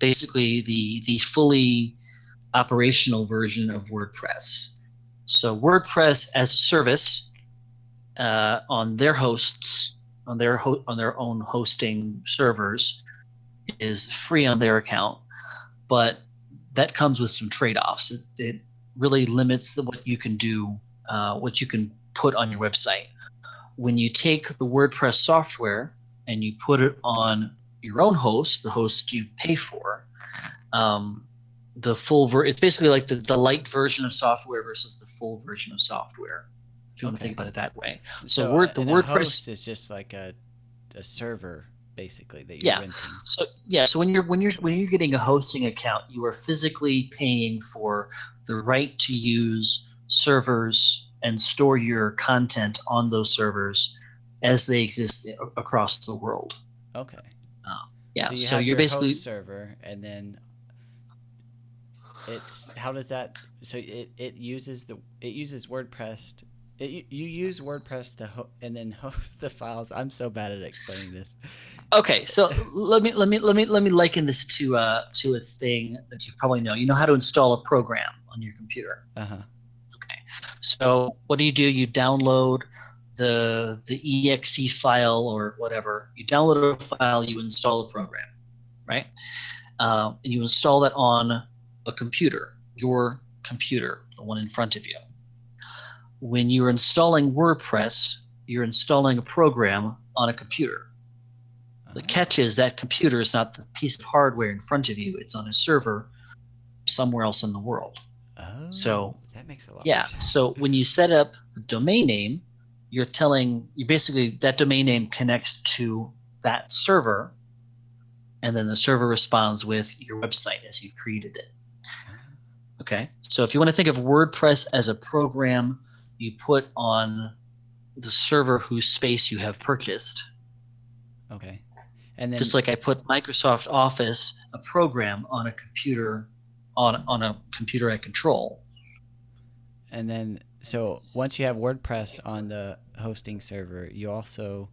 basically the fully operational version of WordPress. So WordPress as a service on their hosts, on their own hosting servers, is free on their account, but that comes with some trade-offs. It really limits what you can do, what you can put on your website. When you take the WordPress software and you put it on your own host, the host you pay for, the full it's basically like the light version of software versus the full version of software, if you want to think about it that way. So the WordPress host is just like a server basically that you're renting. So when you're getting a hosting account, you are physically paying for the right to use servers and store your content on those servers as they exist across the world. Okay. So you're basically host server, and then how does that? So it uses WordPress. You use WordPress and then host the files. I'm so bad at explaining this. Okay, so let me liken this to a thing that you probably know. You know how to install a program on your computer. Okay. So what do? You download the exe file or whatever. You download a file, you install a program, right? And you install that on a computer, your computer, the one in front of you. When you're installing WordPress, you're installing a program on a computer. The catch is that computer is not the piece of hardware in front of you. It's on a server somewhere else in the world. Oh, so that makes a lot yeah. more sense. So when you set up the domain name, you basically, that domain name connects to that server, and then the server responds with your website as you created it. Okay. So if you want to think of WordPress as a program you put on the server whose space you have purchased. Okay. And then just like I put Microsoft Office, a program, on a computer, on a computer I control. And then, so once you have WordPress on the hosting server, you also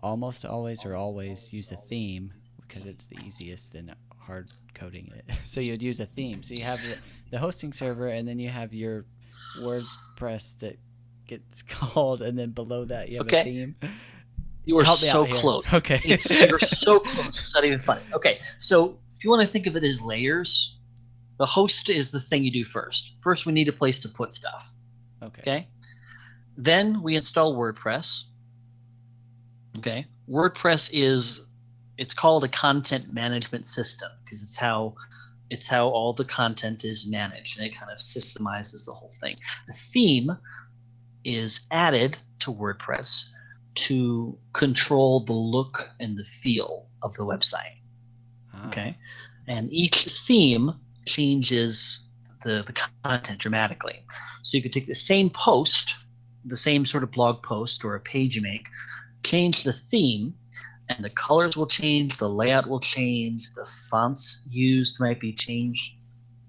almost always use a theme because it's the easiest than hard coding it. So you'd use a theme. So you have the hosting server, and then you have your WordPress that gets called, and then below that you have a theme. You are so close. Okay. You're so close. It's not even funny. Okay, so if you want to think of it as layers, the host is the thing you do first. First, we need a place to put stuff. Okay. Then we install WordPress. Okay. WordPress it's called a content management system because it's how all the content is managed, and it kind of systemizes the whole thing. The theme is added to WordPress to control the look and the feel of the website. Okay. And each theme changes the content dramatically. So you could take the same post, the same sort of blog post or a page you make, change the theme, and the colors will change, the layout will change, the fonts used might be changed.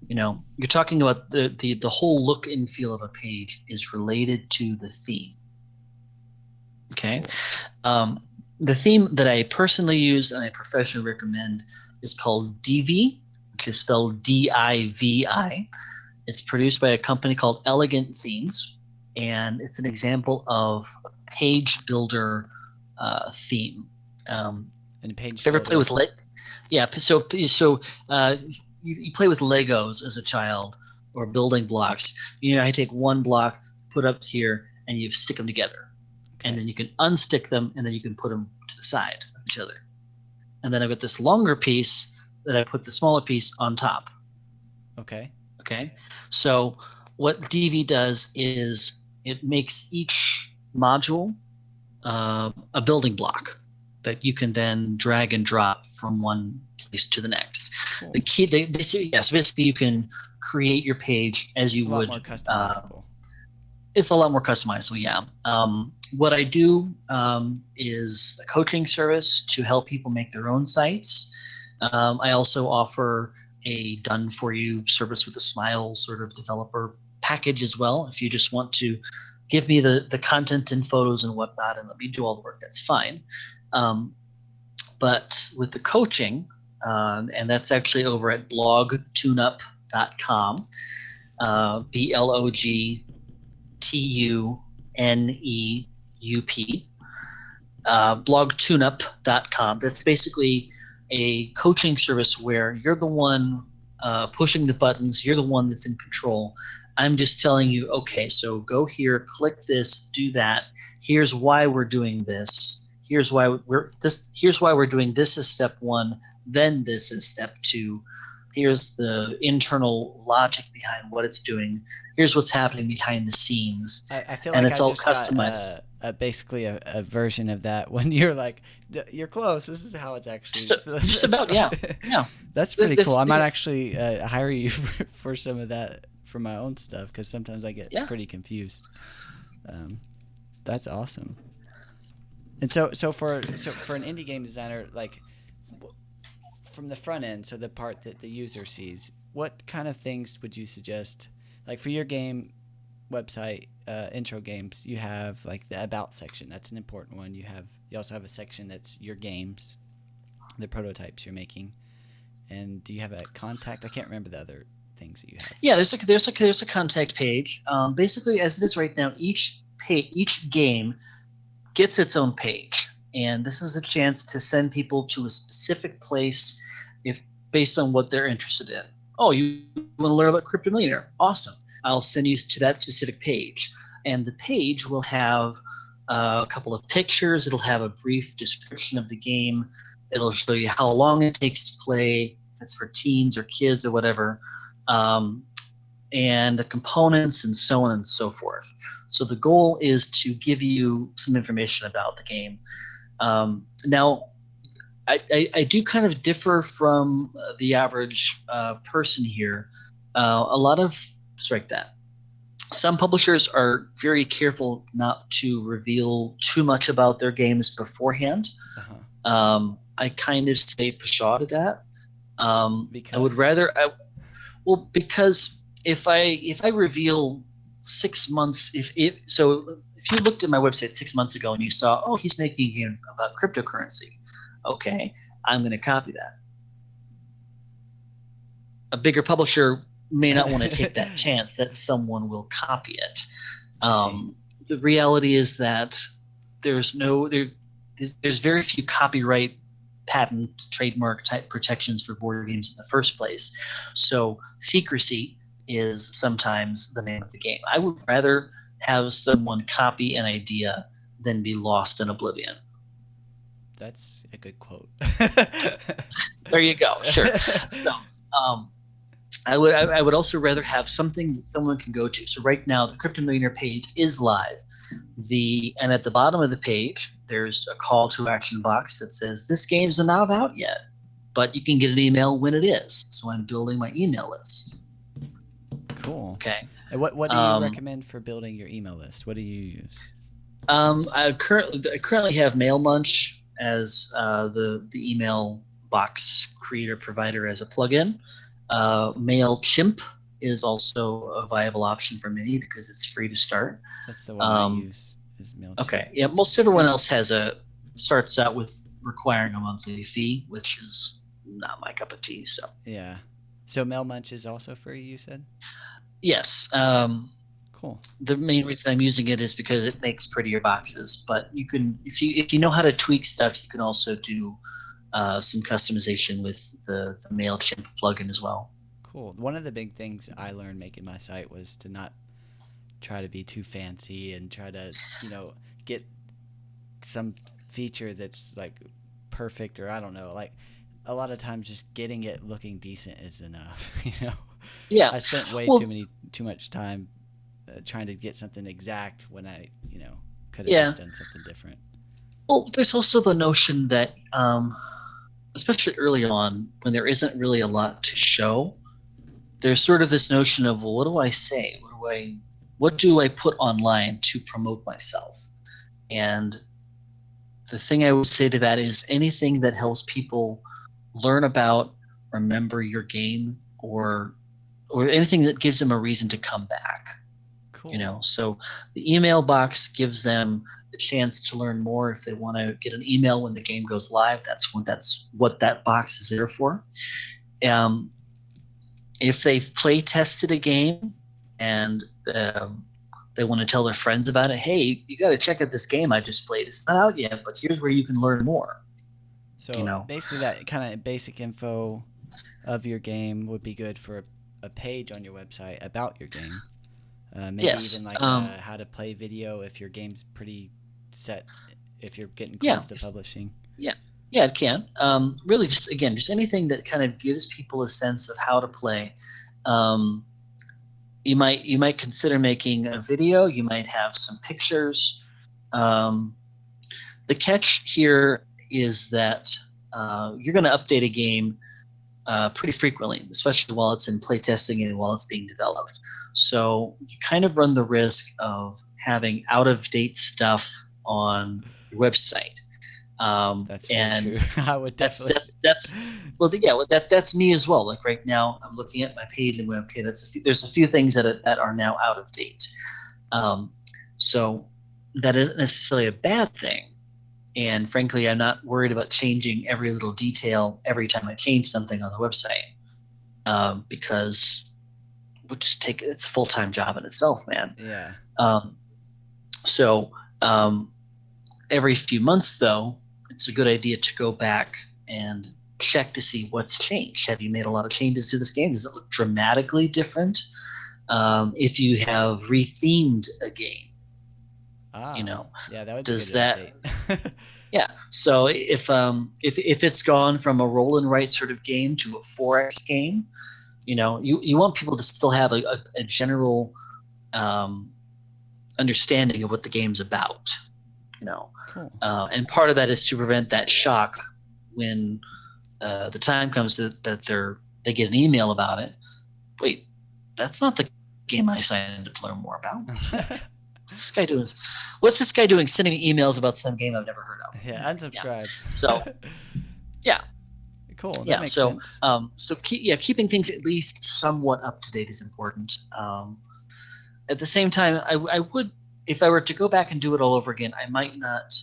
You're talking about the whole look and feel of a page is related to the theme. Okay. The theme that I personally use and I professionally recommend is called Divi, which is spelled D-I-V-I. It's produced by a company called Elegant Themes, and it's an example of a page builder theme. And page ever play with you play with Legos as a child or building blocks. I take one block, put up here, and you stick them together. And then you can unstick them, and then you can put them to the side of each other. And then I've got this longer piece that I put the smaller piece on top. Okay. So what DV does is it makes each module a building block that you can then drag and drop from one place to the next. Cool. Basically you can create your page as you would. It's a lot more customizable. It's a lot more customizable, yeah. What I do is a coaching service to help people make their own sites. I also offer a done-for-you service with a smile sort of developer package as well. If you just want to give me the content and photos and whatnot and let me do all the work, that's fine. But with the coaching, and that's actually over at blogtuneup.com, BLOGTUNEUP, blogtuneup.com. That's basically a coaching service where you're the one pushing the buttons, you're the one that's in control. I'm just telling you, okay, so go here, click this, do that. Here's why we're doing this. Here's why we're doing this as step one, then this is step two. Here's the internal logic behind what it's doing. Here's what's happening behind the scenes. I feel like it's all customized. Basically a version of that when you're like, you're close. This is how it's actually. Just about, yeah. That's pretty cool. I might actually hire you for some of that for my own stuff because sometimes I get pretty confused. That's awesome. And so for an indie game designer, like from the front end, so the part that the user sees, what kind of things would you suggest? Like for your game website, intro games, you have like the about section. That's an important one. You also have a section that's your games, the prototypes you're making, and do you have a contact? I can't remember the other things that you have. Yeah, there's a contact page. Basically, as it is right now, each game gets its own page, and this is a chance to send people to a specific place based on what they're interested in. Oh, you want to learn about Crypto Millionaire? Awesome. I'll send you to that specific page, and the page will have a couple of pictures. It'll have a brief description of the game. It'll show you how long it takes to play, if it's for teens or kids or whatever, and the components and so on and so forth. So the goal is to give you some information about the game. Now, I do kind of differ from the average person here. A lot of strike that. Some publishers are very careful not to reveal too much about their games beforehand. I kind of say pshaw to that. I would rather, because if I reveal 6 months, if you looked at my website 6 months ago and you saw, oh, he's making a game about cryptocurrency, okay, I'm going to copy that. A bigger publisher may not want to take that chance that someone will copy it. The reality is that there's very few copyright, patent, trademark type protections for board games in the first place. So secrecy is sometimes the name of the game. I would rather have someone copy an idea than be lost in oblivion. That's a good quote. There you go. Sure. So, I would also rather have something that someone can go to. So right now, the Crypto Millionaire page is live. And at the bottom of the page, there's a call to action box that says, this game's not out yet, but you can get an email when it is. So I'm building my email list. Cool. Okay. And what do you recommend for building your email list? What do you use? I currently have MailMunch as the email box creator provider as a plugin. MailChimp is also a viable option for many because it's free to start. That's the one I use. Is MailChimp. Okay. Yeah. Most everyone else starts out with requiring a monthly fee, which is not my cup of tea. So. Yeah. So MailMunch is also free, you said? Yes. Cool. The main reason I'm using it is because it makes prettier boxes. But you can, if you know how to tweak stuff, you can also do some customization with the MailChimp plugin as well. Cool. One of the big things I learned making my site was to not try to be too fancy and try to, get some feature that's like perfect, or I don't know, like a lot of times just getting it looking decent is enough, Yeah. I spent too much time trying to get something exact when I, could have just done something different. Well, there's also the notion that, especially early on, when there isn't really a lot to show, there's sort of this notion of, well, what do I say? What do I put online to promote myself? And the thing I would say to that is anything that helps people learn about, remember your game, or anything that gives them a reason to come back. Cool. So the email box gives them the chance to learn more. If they want to get an email when the game goes live, that's what that box is there for. If they've play tested a game and they want to tell their friends about it, hey, you got to check out this game I just played. It's not out yet, but here's where you can learn more. So basically that kind of basic info of your game would be good for a page on your website about your game. Maybe even like how to play video if your game's pretty set, if you're getting close to publishing. Yeah, it can. Really, just anything that kind of gives people a sense of how to play. You might consider making a video. You might have some pictures. The catch here is that you're going to update a game pretty frequently, especially while it's in playtesting and while it's being developed. So you kind of run the risk of having out-of-date stuff on your website. That's true. I would definitely. That's me as well. Like right now, I'm looking at my page and going, okay, there's a few things that are now out of date. So that isn't necessarily a bad thing. And frankly, I'm not worried about changing every little detail every time I change something on the website, because it's a full-time job in itself, man. Yeah. So every few months, though, it's a good idea to go back and check to see what's changed. Have you made a lot of changes to this game? Does it look dramatically different? If you have rethemed a game, You know, yeah, that would be does good to that? update. Yeah. So if it's gone from a roll and write sort of game to a 4X game, you know, you want people to still have a general understanding of what the game's about. You know, Cool. and part of that is to prevent that shock when the time comes that they get an email about it. Wait, that's not the game I signed up to learn more about. What's this guy doing? What's this guy doing? Sending me emails about some game I've never heard of. Yeah, unsubscribe. Yeah. So, yeah, cool. That yeah. makes So, sense. keeping things at least somewhat up to date is important. At the same time, I would, if I were to go back and do it all over again, I might not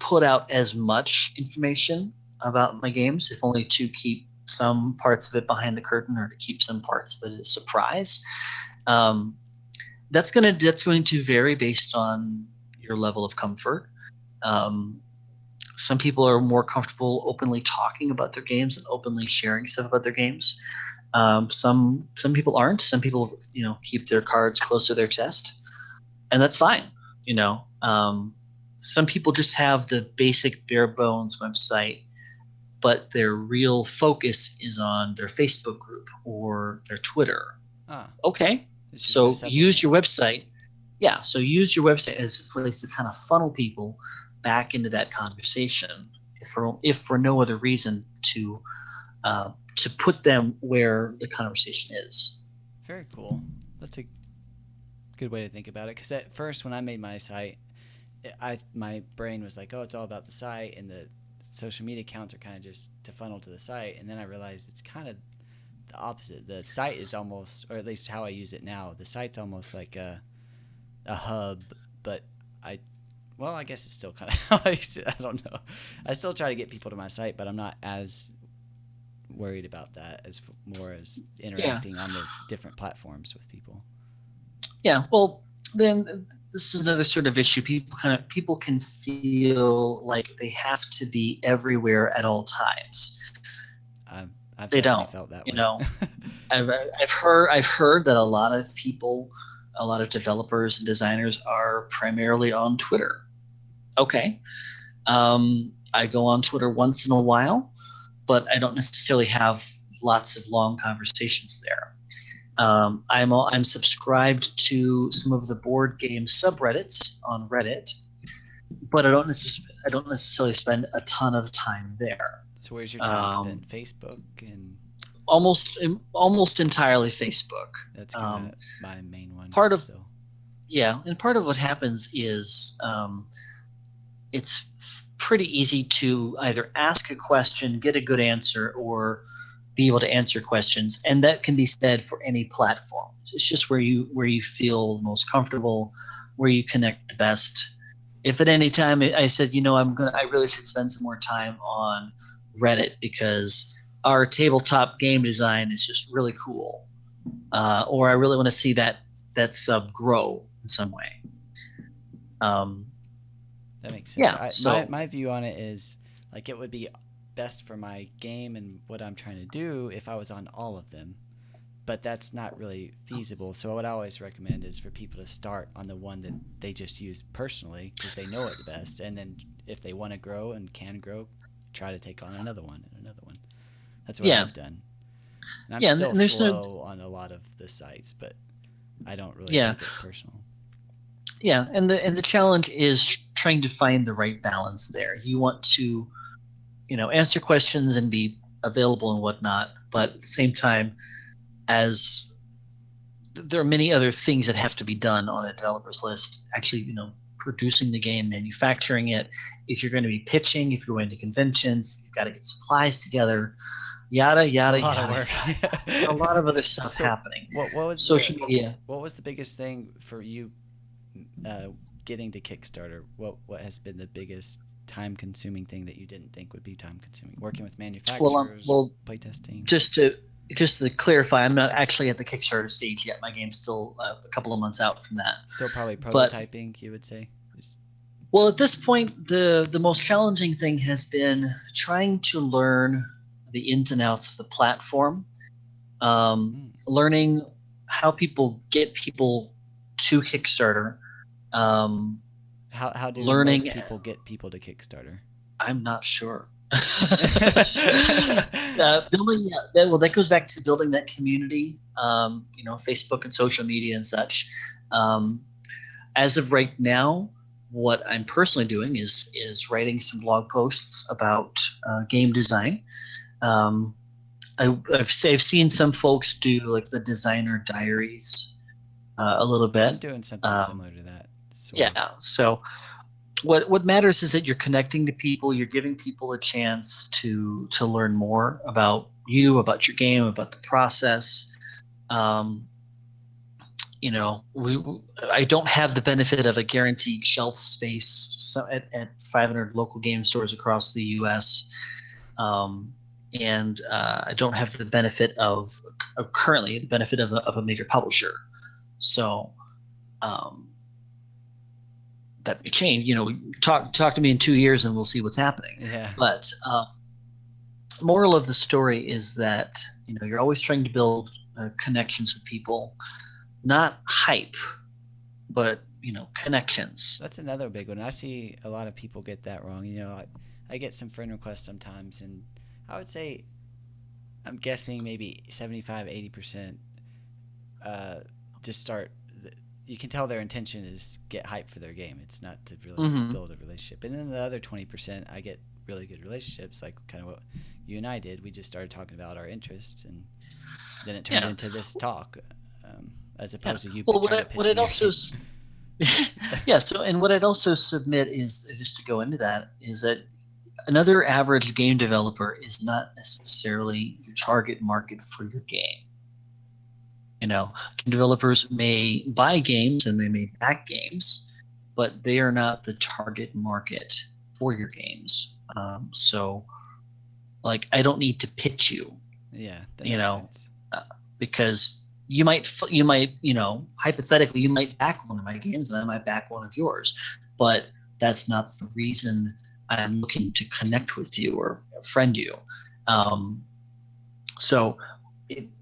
put out as much information about my games, if only to keep some parts of it behind the curtain or to keep some parts of it a surprise. That's going to vary based on your level of comfort. Some people are more comfortable openly talking about their games and openly sharing stuff about their games. Some people aren't. Some people, you know, keep their cards close to their chest, and that's fine. You know, some people just have the basic bare bones website, but their real focus is on their Facebook group or their Twitter. Okay, so use your website. Yeah, so use your website as a place to kind of funnel people back into that conversation, if for no other reason to put them where the conversation is. Very cool. That's a good way to think about it. Because at first, when I made my site, my brain was like, oh, it's all about the site, and the social media accounts are kind of just to funnel to the site. And then I realized it's kind of the opposite. The site is almost, or at least how I use it now, the site's almost like a hub, but I guess it's still kind of how I use it. I don't know. I still try to get people to my site, but I'm not as worried about that as more as interacting on the different platforms with people. Yeah, well, then this is another sort of issue. People can feel like they have to be everywhere at all times. I've they definitely don't felt that you way. know I've heard that a lot of people, a lot of developers and designers are primarily on Twitter. Okay. I go on Twitter once in a while, but I don't necessarily have lots of long conversations there. I'm subscribed to some of the board game subreddits on Reddit, but I don't necessarily spend a ton of time there. So where's your time spent? Facebook and almost entirely Facebook. That's kind of my main one. And part of what happens is it's pretty easy to either ask a question, get a good answer, or be able to answer questions, and that can be said for any platform. It's just where you feel most comfortable, where you connect the best. If at any time I said, I really should spend some more time on Reddit because our tabletop game design is just really cool, or I really want to see that sub grow in some way. That makes sense. Yeah. My view on it is like it would be best for my game and what I'm trying to do if I was on all of them, but that's not really feasible. So what I always recommend is for people to start on the one that they just use personally because they know it the best, and then if they want to grow and can grow, try to take on another one and another one. That's what I've done. And I'm still slow on a lot of the sites, but I don't really take it personal. Yeah, and the challenge is trying to find the right balance there. You want to, answer questions and be available and whatnot, but at the same time, as there are many other things that have to be done on a developer's list. Actually, producing the game, manufacturing it. If you're going to be pitching, if you're going to conventions, you've got to get supplies together. Yada yada yada. A lot of other stuff happening. What was social media? What was the biggest thing for you getting to Kickstarter? What has been the biggest time-consuming thing that you didn't think would be time-consuming? Working with manufacturers, playtesting. Just to clarify, I'm not actually at the Kickstarter stage yet. My game's still a couple of months out from that. So probably prototyping, you would say. Well, at this point, the most challenging thing has been trying to learn the ins and outs of the platform, learning how people get people to Kickstarter. How do Learning, most people get people to Kickstarter? I'm not sure. Building that goes back to building that community, Facebook and social media and such. As of right now, what I'm personally doing is writing some blog posts about game design. I've seen some folks do like the designer diaries a little bit. I'm doing something similar to that. So what matters is that you're connecting to people, you're giving people a chance to learn more about you, about your game, about the process. I don't have the benefit of a guaranteed shelf space at 500 local game stores across the U.S. And I don't have the benefit of currently the benefit of a major publisher. So that may change. Talk to me in 2 years and we'll see what's happening. Yeah. But moral of the story is that you're always trying to build connections with people, not hype, but connections. That's another big one. I see a lot of people get that wrong. I get some friend requests sometimes, and I would say, I'm guessing maybe 75-80% just start. You can tell their intention is get hype for their game. It's not to really build a relationship. And then the other 20%, I get really good relationships, like kind of what you and I did. We just started talking about our interests, and then it turned into this talk, as opposed to you. Well, what it also So, and what I'd also submit is, just to go into that, is that another average game developer is not necessarily your target market for your game. Game developers may buy games and they may back games, but they are not the target market for your games. So, I don't need to pitch you. Yeah, that makes sense. Because you might hypothetically, you might back one of my games and I might back one of yours, but that's not the reason I'm looking to connect with you or friend you. So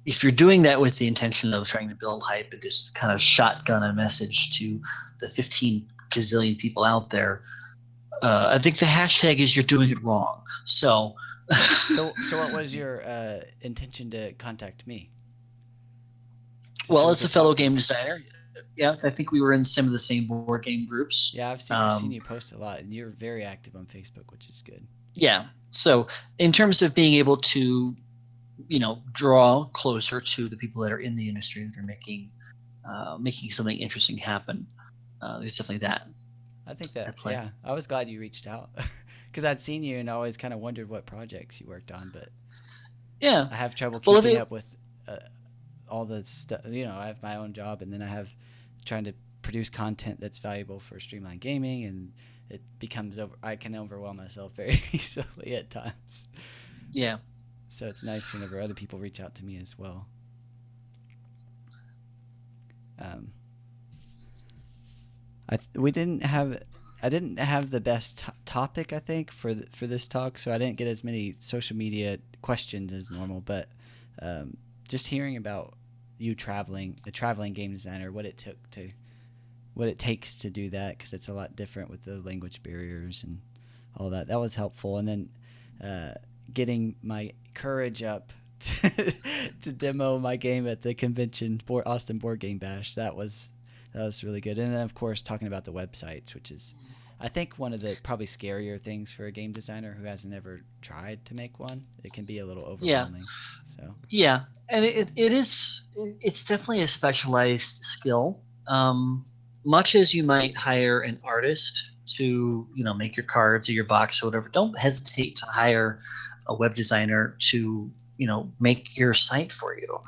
if you're doing that with the intention of trying to build hype and just kind of shotgun a message to the 15 gazillion people out there, I think the hashtag is you're doing it wrong. So what was your intention to contact me? Well, as a fellow game designer, yeah, I think we were in some of the same board game groups. Yeah, I've seen you post a lot, and you're very active on Facebook, which is good. Yeah. So in terms of being able to, draw closer to the people that are in the industry that are making something interesting happen, there's definitely that. I think that, yeah, I was glad you reached out because I'd seen you and always kind of wondered what projects you worked on, but yeah, I have trouble keeping up with all the stuff. I have my own job, and then I have trying to produce content that's valuable for Streamlined Gaming, and it becomes I can overwhelm myself very easily at times. Yeah. So it's nice whenever other people reach out to me as well. I didn't have the best topic, I think, for this talk, so I didn't get as many social media questions as normal, but just hearing about you a traveling game designer, what it takes to do that, because it's a lot different with the language barriers and all that. That was helpful. And then getting my courage up to demo my game at the convention, Austin Board Game Bash. That was really good. And then, of course, talking about the websites, which is, I think, one of the probably scarier things for a game designer who hasn't ever tried to make one. It can be a little overwhelming. So yeah, and it's definitely a specialized skill. Much as you might hire an artist to make your cards or your box or whatever, don't hesitate to hire a web designer to make your site for you.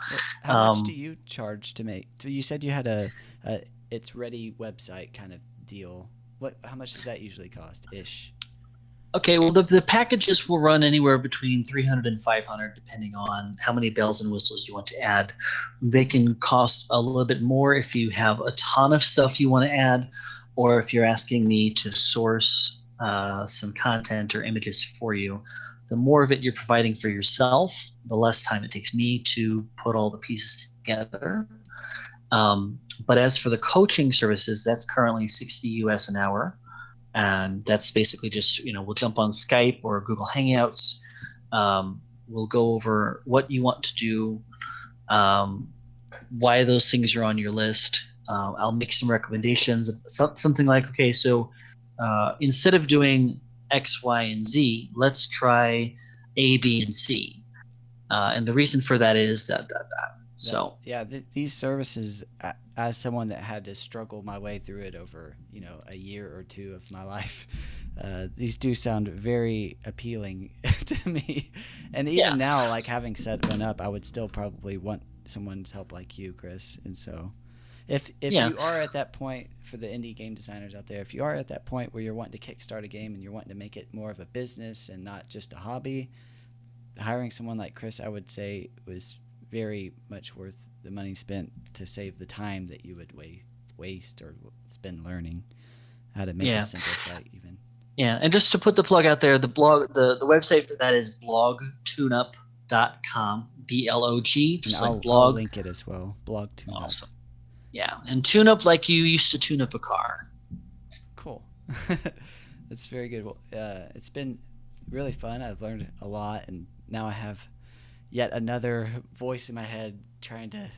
How much do you charge to make? You said you had a it's ready website kind of deal. How much does that usually cost ish? Okay, well, the packages will run anywhere between 300 and 500, depending on how many bells and whistles you want to add. They can cost a little bit more if you have a ton of stuff you want to add, or if you're asking me to source some content or images for you. The more of it you're providing for yourself, the less time it takes me to put all the pieces together. But as for the coaching services, that's currently 60 US an hour. And that's basically just, we'll jump on Skype or Google Hangouts. We'll go over what you want to do, why those things are on your list. I'll make some recommendations. Something like, okay, so instead of doing X, Y, and Z, let's try A, B, and C. And the reason for that is that. So these services, as someone that had to struggle my way through it over a year or two of my life, these do sound very appealing to me. And even now, like having set one up, I would still probably want someone's help like you, Chris. And so if you are at that point, for the indie game designers out there, if you are at that point where you're wanting to kickstart a game and you're wanting to make it more of a business and not just a hobby, hiring someone like Chris, I would say, was very much worth the money spent to save the time that you would waste or spend learning how to make a simple site even. Yeah, and just to put the plug out there, the blog, the website for that is blogtuneup.com, blog, just like blog. I'll link it as well, blog TuneUp. Awesome. Yeah, and tune up like you used to tune up a car. Cool. That's very good. Well, it's been really fun. I've learned a lot, and now I have yet another voice in my head trying to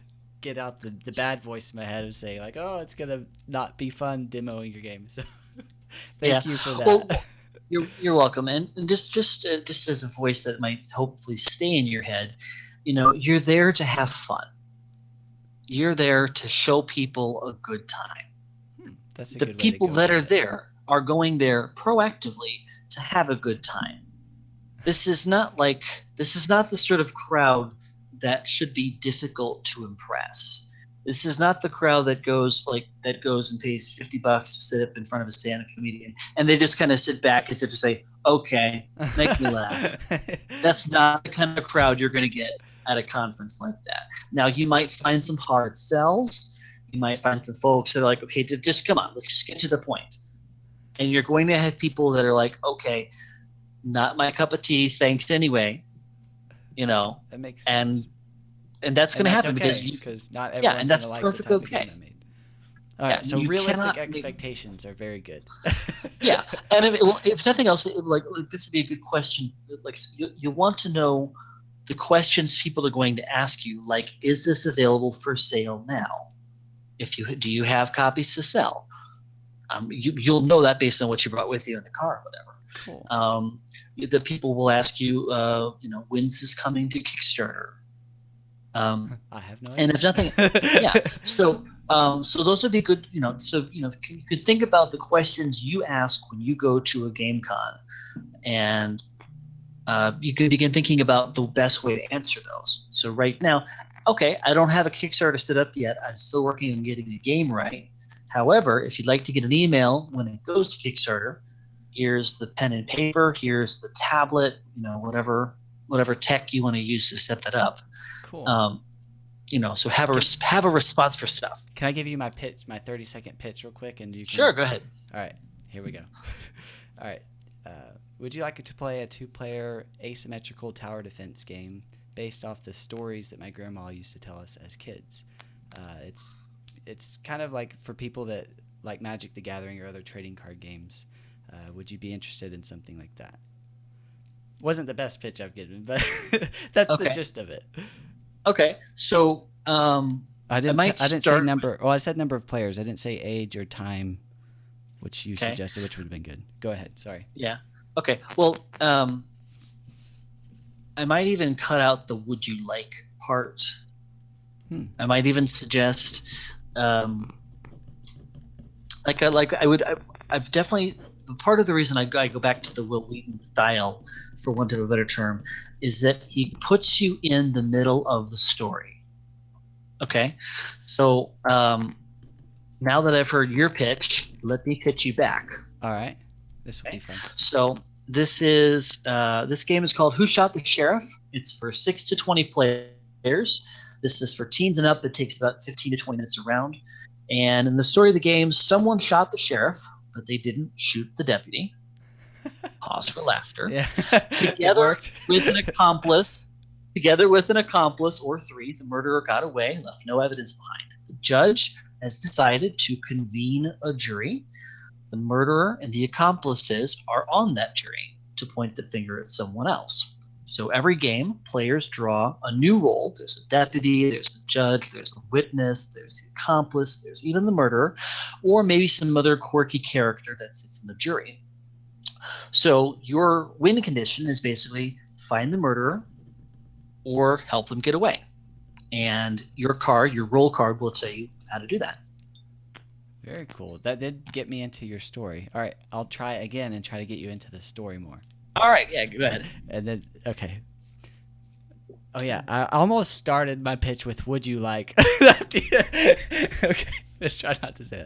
get out the bad voice in my head and say like, oh, it's gonna not be fun demoing your game. So thank you for that. Well, you're welcome. And just as a voice that might hopefully stay in your head, you're there to have fun. You're there to show people a good time. That's a the good way people to go that are there are going there proactively to have a good time. This is not the sort of crowd that should be difficult to impress. This is not the crowd that goes and pays $50 to sit up in front of a stand-up comedian and they just kind of sit back as if to say, "Okay, make me laugh." That's not the kind of crowd you're going to get at a conference like that. Now, you might find some hard sells. You might find some folks that are like, "Okay, just come on, let's just get to the point." And you're going to have people that are like, "Okay, not my cup of tea, thanks anyway." That makes sense. And that's going to happen because not everyone's going to like the type of game I made. All right, so realistic expectations are very good. Yeah, and if nothing else, like this would be a good question. Like you want to know the questions people are going to ask you, like, is this available for sale now? Do you have copies to sell? You'll know that based on what you brought with you in the car or whatever. Cool. The people will ask you, when's this coming to Kickstarter? I have no idea. And if nothing, So those would be good. You could think about the questions you ask when you go to a game con, and you can begin thinking about the best way to answer those. So right now, okay, I don't have a Kickstarter set up yet. I'm still working on getting the game right. However, if you'd like to get an email when it goes to Kickstarter, here's the pen and paper, here's the tablet, whatever tech you want to use to set that up. Cool. So have a response for stuff. Can I give you my pitch, my 30-second pitch real quick? And you can... Sure, go ahead. All right, here we go. All right. Would you like to play a 2-player asymmetrical tower defense game based off the stories that my grandma used to tell us as kids? It's kind of like for people that like Magic the Gathering or other trading card games. Would you be interested in something like that? Wasn't the best pitch I've given, but that's the gist of it. Okay, so I didn't say number. Well, I said number of players. I didn't say age or time, which you suggested, which would have been good. Go ahead. Sorry. Yeah. Okay. Well, I might even cut out the "would you like" part. I might even suggest, I've definitely. Part of the reason I go back to the Will Wheaton style, for want of a better term, is that he puts you in the middle of the story. Okay? So now that I've heard your pitch, let me pitch you back. All right. This will be fun. So this game is called Who Shot the Sheriff? It's for 6 to 20 players. This is for teens and up. It takes about 15 to 20 minutes a round. And in the story of the game, someone shot the sheriff, but they didn't shoot the deputy. Pause for laughter. Yeah. Together with an accomplice or three, the murderer got away, left no evidence behind. The judge has decided to convene a jury. The murderer and the accomplices are on that jury to point the finger at someone else. So every game, players draw a new role. There's a deputy, there's the judge, there's a witness, there's the accomplice, there's even the murderer, or maybe some other quirky character that sits in the jury. So your win condition is basically find the murderer or help them get away. And your roll card will tell you how to do that. Very cool. That did get me into your story. All right, I'll try again and try to get you into the story more. All right, yeah, go ahead. And then, okay. Oh, yeah, I almost started my pitch with would you like. Okay, let's try not to say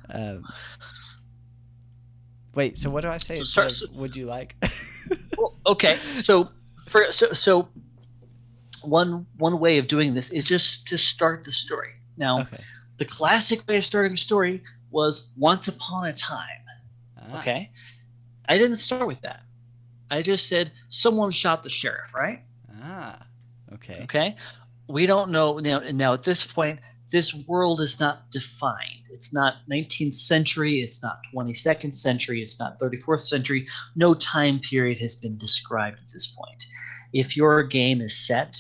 that. Wait, so what do I say? Would you like? Well, okay, so one way of doing this is just to start the story. Now, okay. The classic way of starting a story was once upon a time. Okay? I didn't start with that. I just said someone shot the sheriff, right? Okay. Okay? We don't know. Now at this point, this world is not defined. It's not 19th century. It's not 22nd century. It's not 34th century. No time period has been described at this point. If your game is set,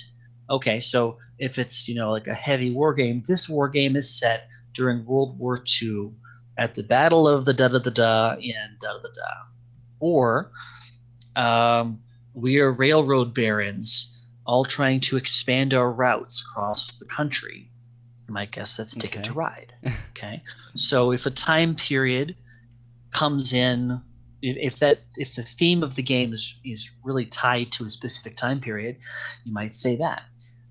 okay, so if it's, like a heavy war game, this war game is set during World War II at the Battle of the da-da-da-da in da-da-da-da. Or we are railroad barons all trying to expand our routes across the country. My guess that's Ticket to Ride. Okay? So if a time period comes in, if the theme of the game is really tied to a specific time period, you might say that.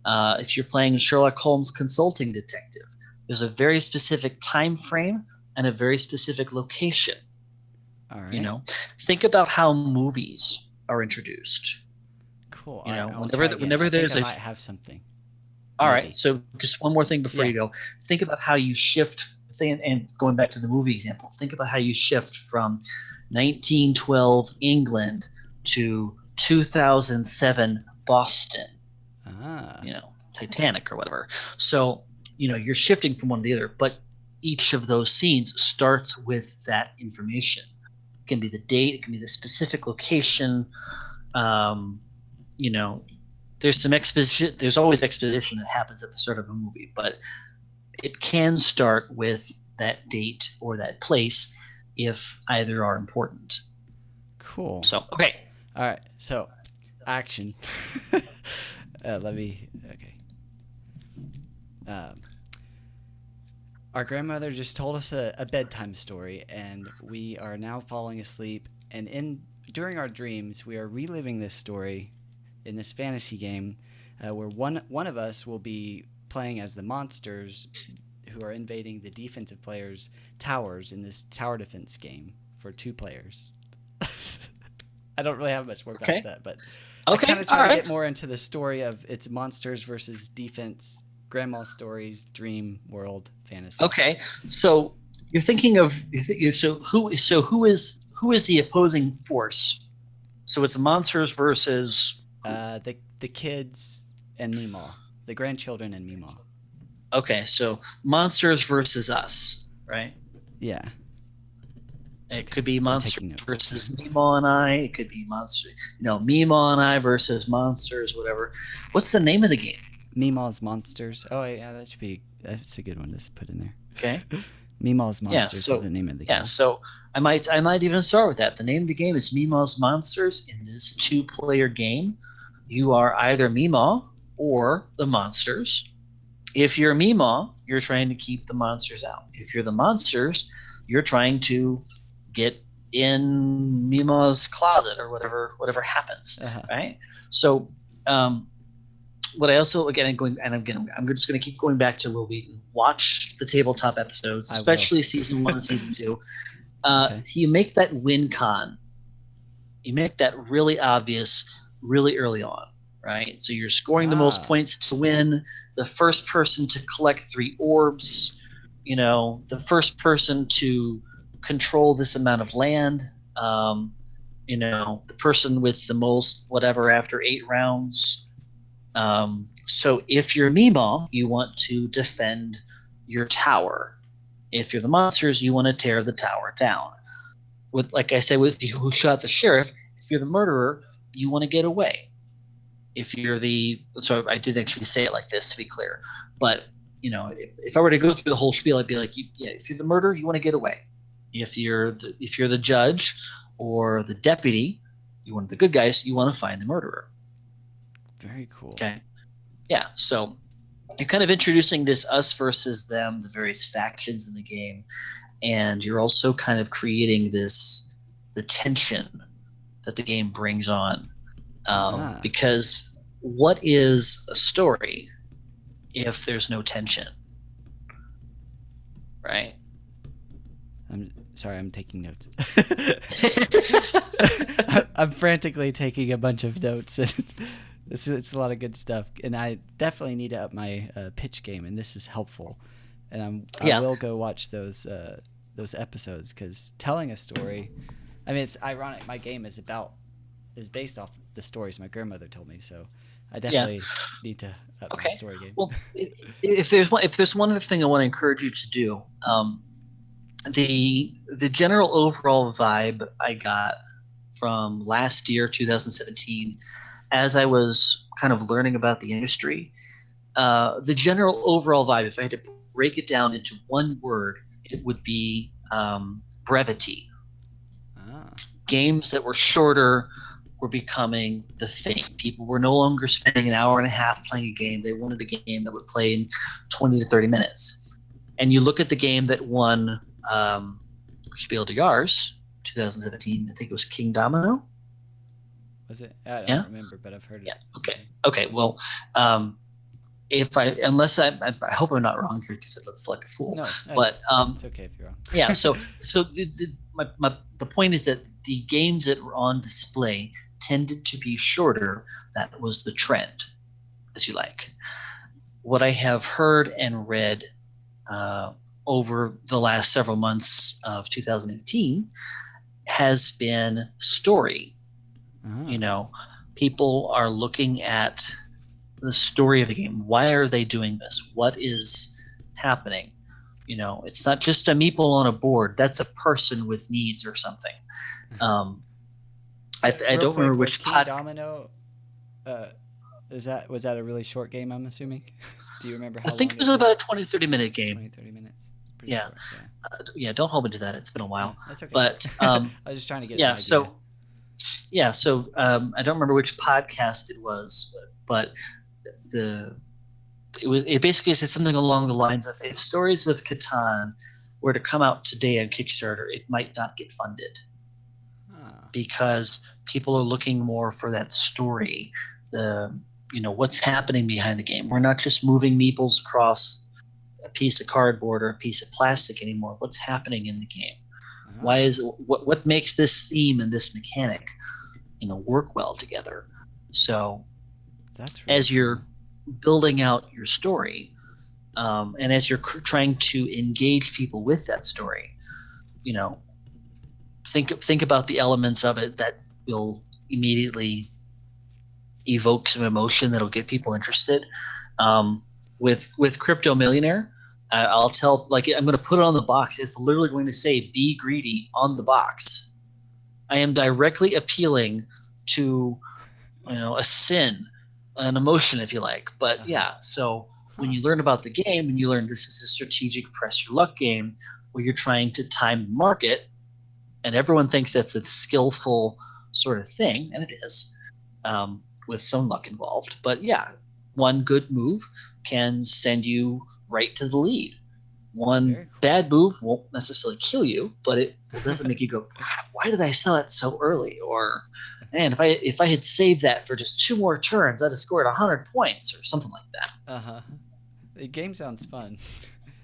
If you're playing Sherlock Holmes Consulting Detective, there's a very specific time frame and a very specific location. All right. Think about how movies are introduced. Cool. Whenever there's I might have something. All right. So just one more thing before you go. Think about how you shift. And going back to the movie example, think about how you shift from 1912 England to 2007 Boston. Titanic or whatever. So, you're shifting from one to the other, but each of those scenes starts with that information. It can be the date, it can be the specific location. There's some exposition. There's always exposition that happens at the start of a movie, but it can start with that date or that place if either are important. Cool. So, okay. All right. So, action. Okay. Our grandmother just told us a bedtime story, and we are now falling asleep. And during our dreams, we are reliving this story in this fantasy game, where one of us will be playing as the monsters who are invading the defensive players' towers in this tower defense game for 2 players. I don't really have much more past that, but I kind of try to get more into the story of it's monsters versus defense, grandma's stories, dream world, fantasy. Okay, so you're thinking of who is the opposing force? So it's monsters versus the kids and Meemaw, the grandchildren and Meemaw. Okay, so monsters versus us, right? Yeah. It could be monsters versus Meemaw and I. It could be Meemaw and I versus monsters, whatever. What's the name of the game? Meemaw's Monsters. Oh yeah, that's a good one to put in there. Okay. Meemaw's Monsters is the name of the game. Yeah, so I might even start with that. The name of the game is Meemaw's Monsters. In this 2-player game, you are either Meemaw or the monsters. If you're Meemaw, you're trying to keep the monsters out. If you're the monsters, you're trying to get in Meemaw's closet or whatever happens, right? So, what I also I'm just going to keep going back to Will Wheaton. Watch the tabletop episodes, especially season 1 and season 2. You make that win con. You make that really obvious, really early on, right? So you're scoring the most points to win. The first person to collect 3 orbs. The first person to control this amount of land. The person with the most whatever after 8 rounds. So if you're Meemaw, you want to defend your tower. If you're the monsters, you want to tear the tower down. Like I said, with you who shot the sheriff, if you're the murderer, you want to get away. If you're so I didn't actually say it like this to be clear, but if I were to go through the whole spiel, I'd be like, if you're the murderer, you want to get away. If you're the judge or the deputy, you're one of the good guys, you want to find the murderer. Very cool. Okay. Yeah. So you're kind of introducing this us versus them, the various factions in the game, and you're also kind of creating the tension that the game brings on. Because what is a story if there's no tension? Right? I'm sorry, I'm taking notes. I'm frantically taking a bunch of notes. It's a lot of good stuff, and I definitely need to up my pitch game, and this is helpful. And I will go watch those episodes, because telling a story, I mean, it's ironic. My game is based off the stories my grandmother told me, so I definitely need to up my story game. Well, if there's one other thing I want to encourage you to do, the general overall vibe I got from last year, 2017, as I was kind of learning about the industry, the general overall vibe, if I had to break it down into one word, it would be brevity. Games that were shorter were becoming the thing. People were no longer spending an hour and a half playing a game. They wanted a game that would play in 20 to 30 minutes. And you look at the game that won Spiel des Jahres 2017, I think it was King Domino. Was it? I don't remember, but I've heard it. Yeah. Okay. Well, I hope I'm not wrong here, because it looks like a fool. No, but it's okay if you're wrong. Yeah. So the point is that the games that were on display tended to be shorter. That was the trend, as you like. What I have heard and read over the last several months of 2018 has been story. People are looking at the story of the game. Why are they doing this? What is happening? It's not just a meeple on a board. That's a person with needs or something. I don't remember which King Domino. Was that a really short game? I'm assuming. Do you remember how long? I think it was about a 20-30 minute game. 20-30 minutes. It's pretty short, don't hold me to that. It's been a while. That's okay. But I was just trying to get an idea. So I don't remember which podcast it was, but it basically said something along the lines of, if Stories of Catan were to come out today on Kickstarter, it might not get funded. Because people are looking more for that story, what's happening behind the game. We're not just moving meeples across a piece of cardboard or a piece of plastic anymore. What's happening in the game? Why what makes this theme and this mechanic work well together? So that's really as you're building out your story, and as you're trying to engage people with that story, think about the elements of it that will immediately evoke some emotion that'll get people interested. With Crypto Millionaire, I'll tell, I'm going to put it on the box. It's literally going to say "Be greedy" on the box. I am directly appealing to a sin, an emotion, if you like. But so when you learn about the game, and you learn this is a strategic press your luck game where you're trying to time the market, and everyone thinks that's a skillful sort of thing, and it is, with some luck involved. But one good move can send you right to the lead. One bad move won't necessarily kill you, but it will definitely make you go, why did I sell it so early? Or, man, if I had saved that for just 2 more turns, I'd have scored 100 points or something like that. The game sounds fun.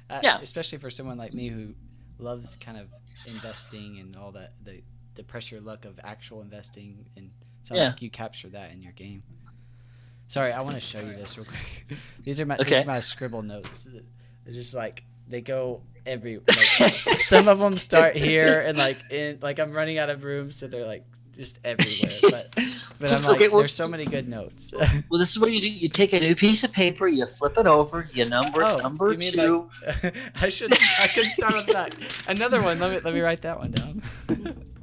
Especially for someone like me who loves kind of investing and all that, the pressure luck of actual investing, and it sounds like you capture that in your game. Sorry, I want to show you this real quick. These are my scribble notes. It's just they go every. Some of them start here, and I'm running out of room, so they're just everywhere. But I'm like, there's so many good notes. Well, this is what you do. You take a new piece of paper, you flip it over, you number number you mean 2. Like, I could start with that. Another one. Let me write that one down.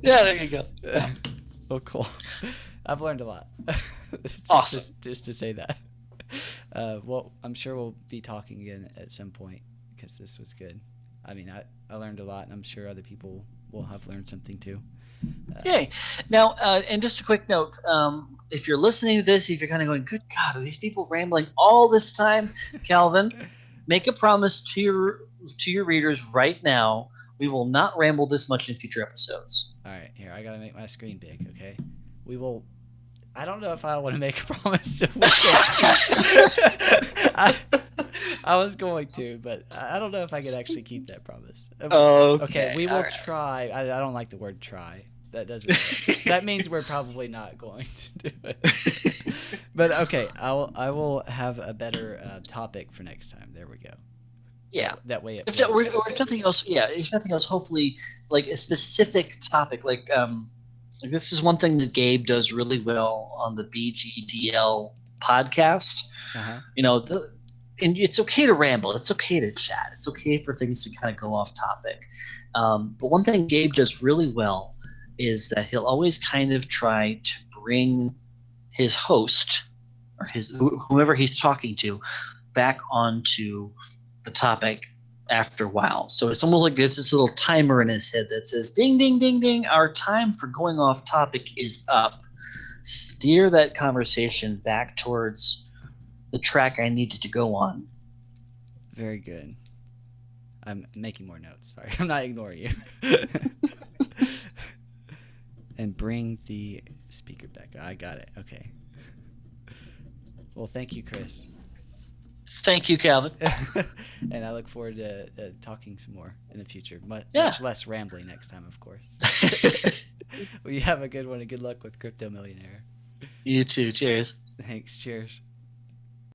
Yeah, there you go. Oh, cool. I've learned a lot. Awesome. Just to say that. Well, I'm sure we'll be talking again at some point because this was good. I mean, I learned a lot, and I'm sure other people will have learned something too. Yay. Now, and just a quick note, if you're listening to this, if you're kind of going, good God, are these people rambling all this time? Calvin, make a promise to your readers right now. We will not ramble this much in future episodes. All right, here, I got to make my screen big, okay? We will... I don't know if I want to make a promise to I was going to, but I don't know if I could actually keep that promise. Okay, we will try. I don't like the word try. That doesn't. That means we're probably not going to do it. But okay, I will have a better topic for next time. There we go. Yeah. That way it or if nothing else, if nothing else, hopefully like a specific topic, like this is one thing that Gabe does really well on the BGDL podcast. Uh-huh. You know, and it's okay to ramble. It's okay to chat. It's okay for things to kind of go off topic. But one thing Gabe does really well is that he'll always kind of try to bring his host or whoever he's talking to back onto the topic after a while. So it's almost like there's this little timer in his head that says, ding, ding, ding, ding, our time for going off topic is up. Steer that conversation back towards the track I needed to go on. Very good. I'm making more notes. Sorry, I'm not ignoring you. And bring the speaker back. I got it. Okay. Well, thank you, Chris. Thank you, Calvin. And I look forward to talking some more in the future. Much less rambling next time, of course. Well, you have a good one and good luck with Crypto Millionaire. You too. Cheers. Thanks. Cheers.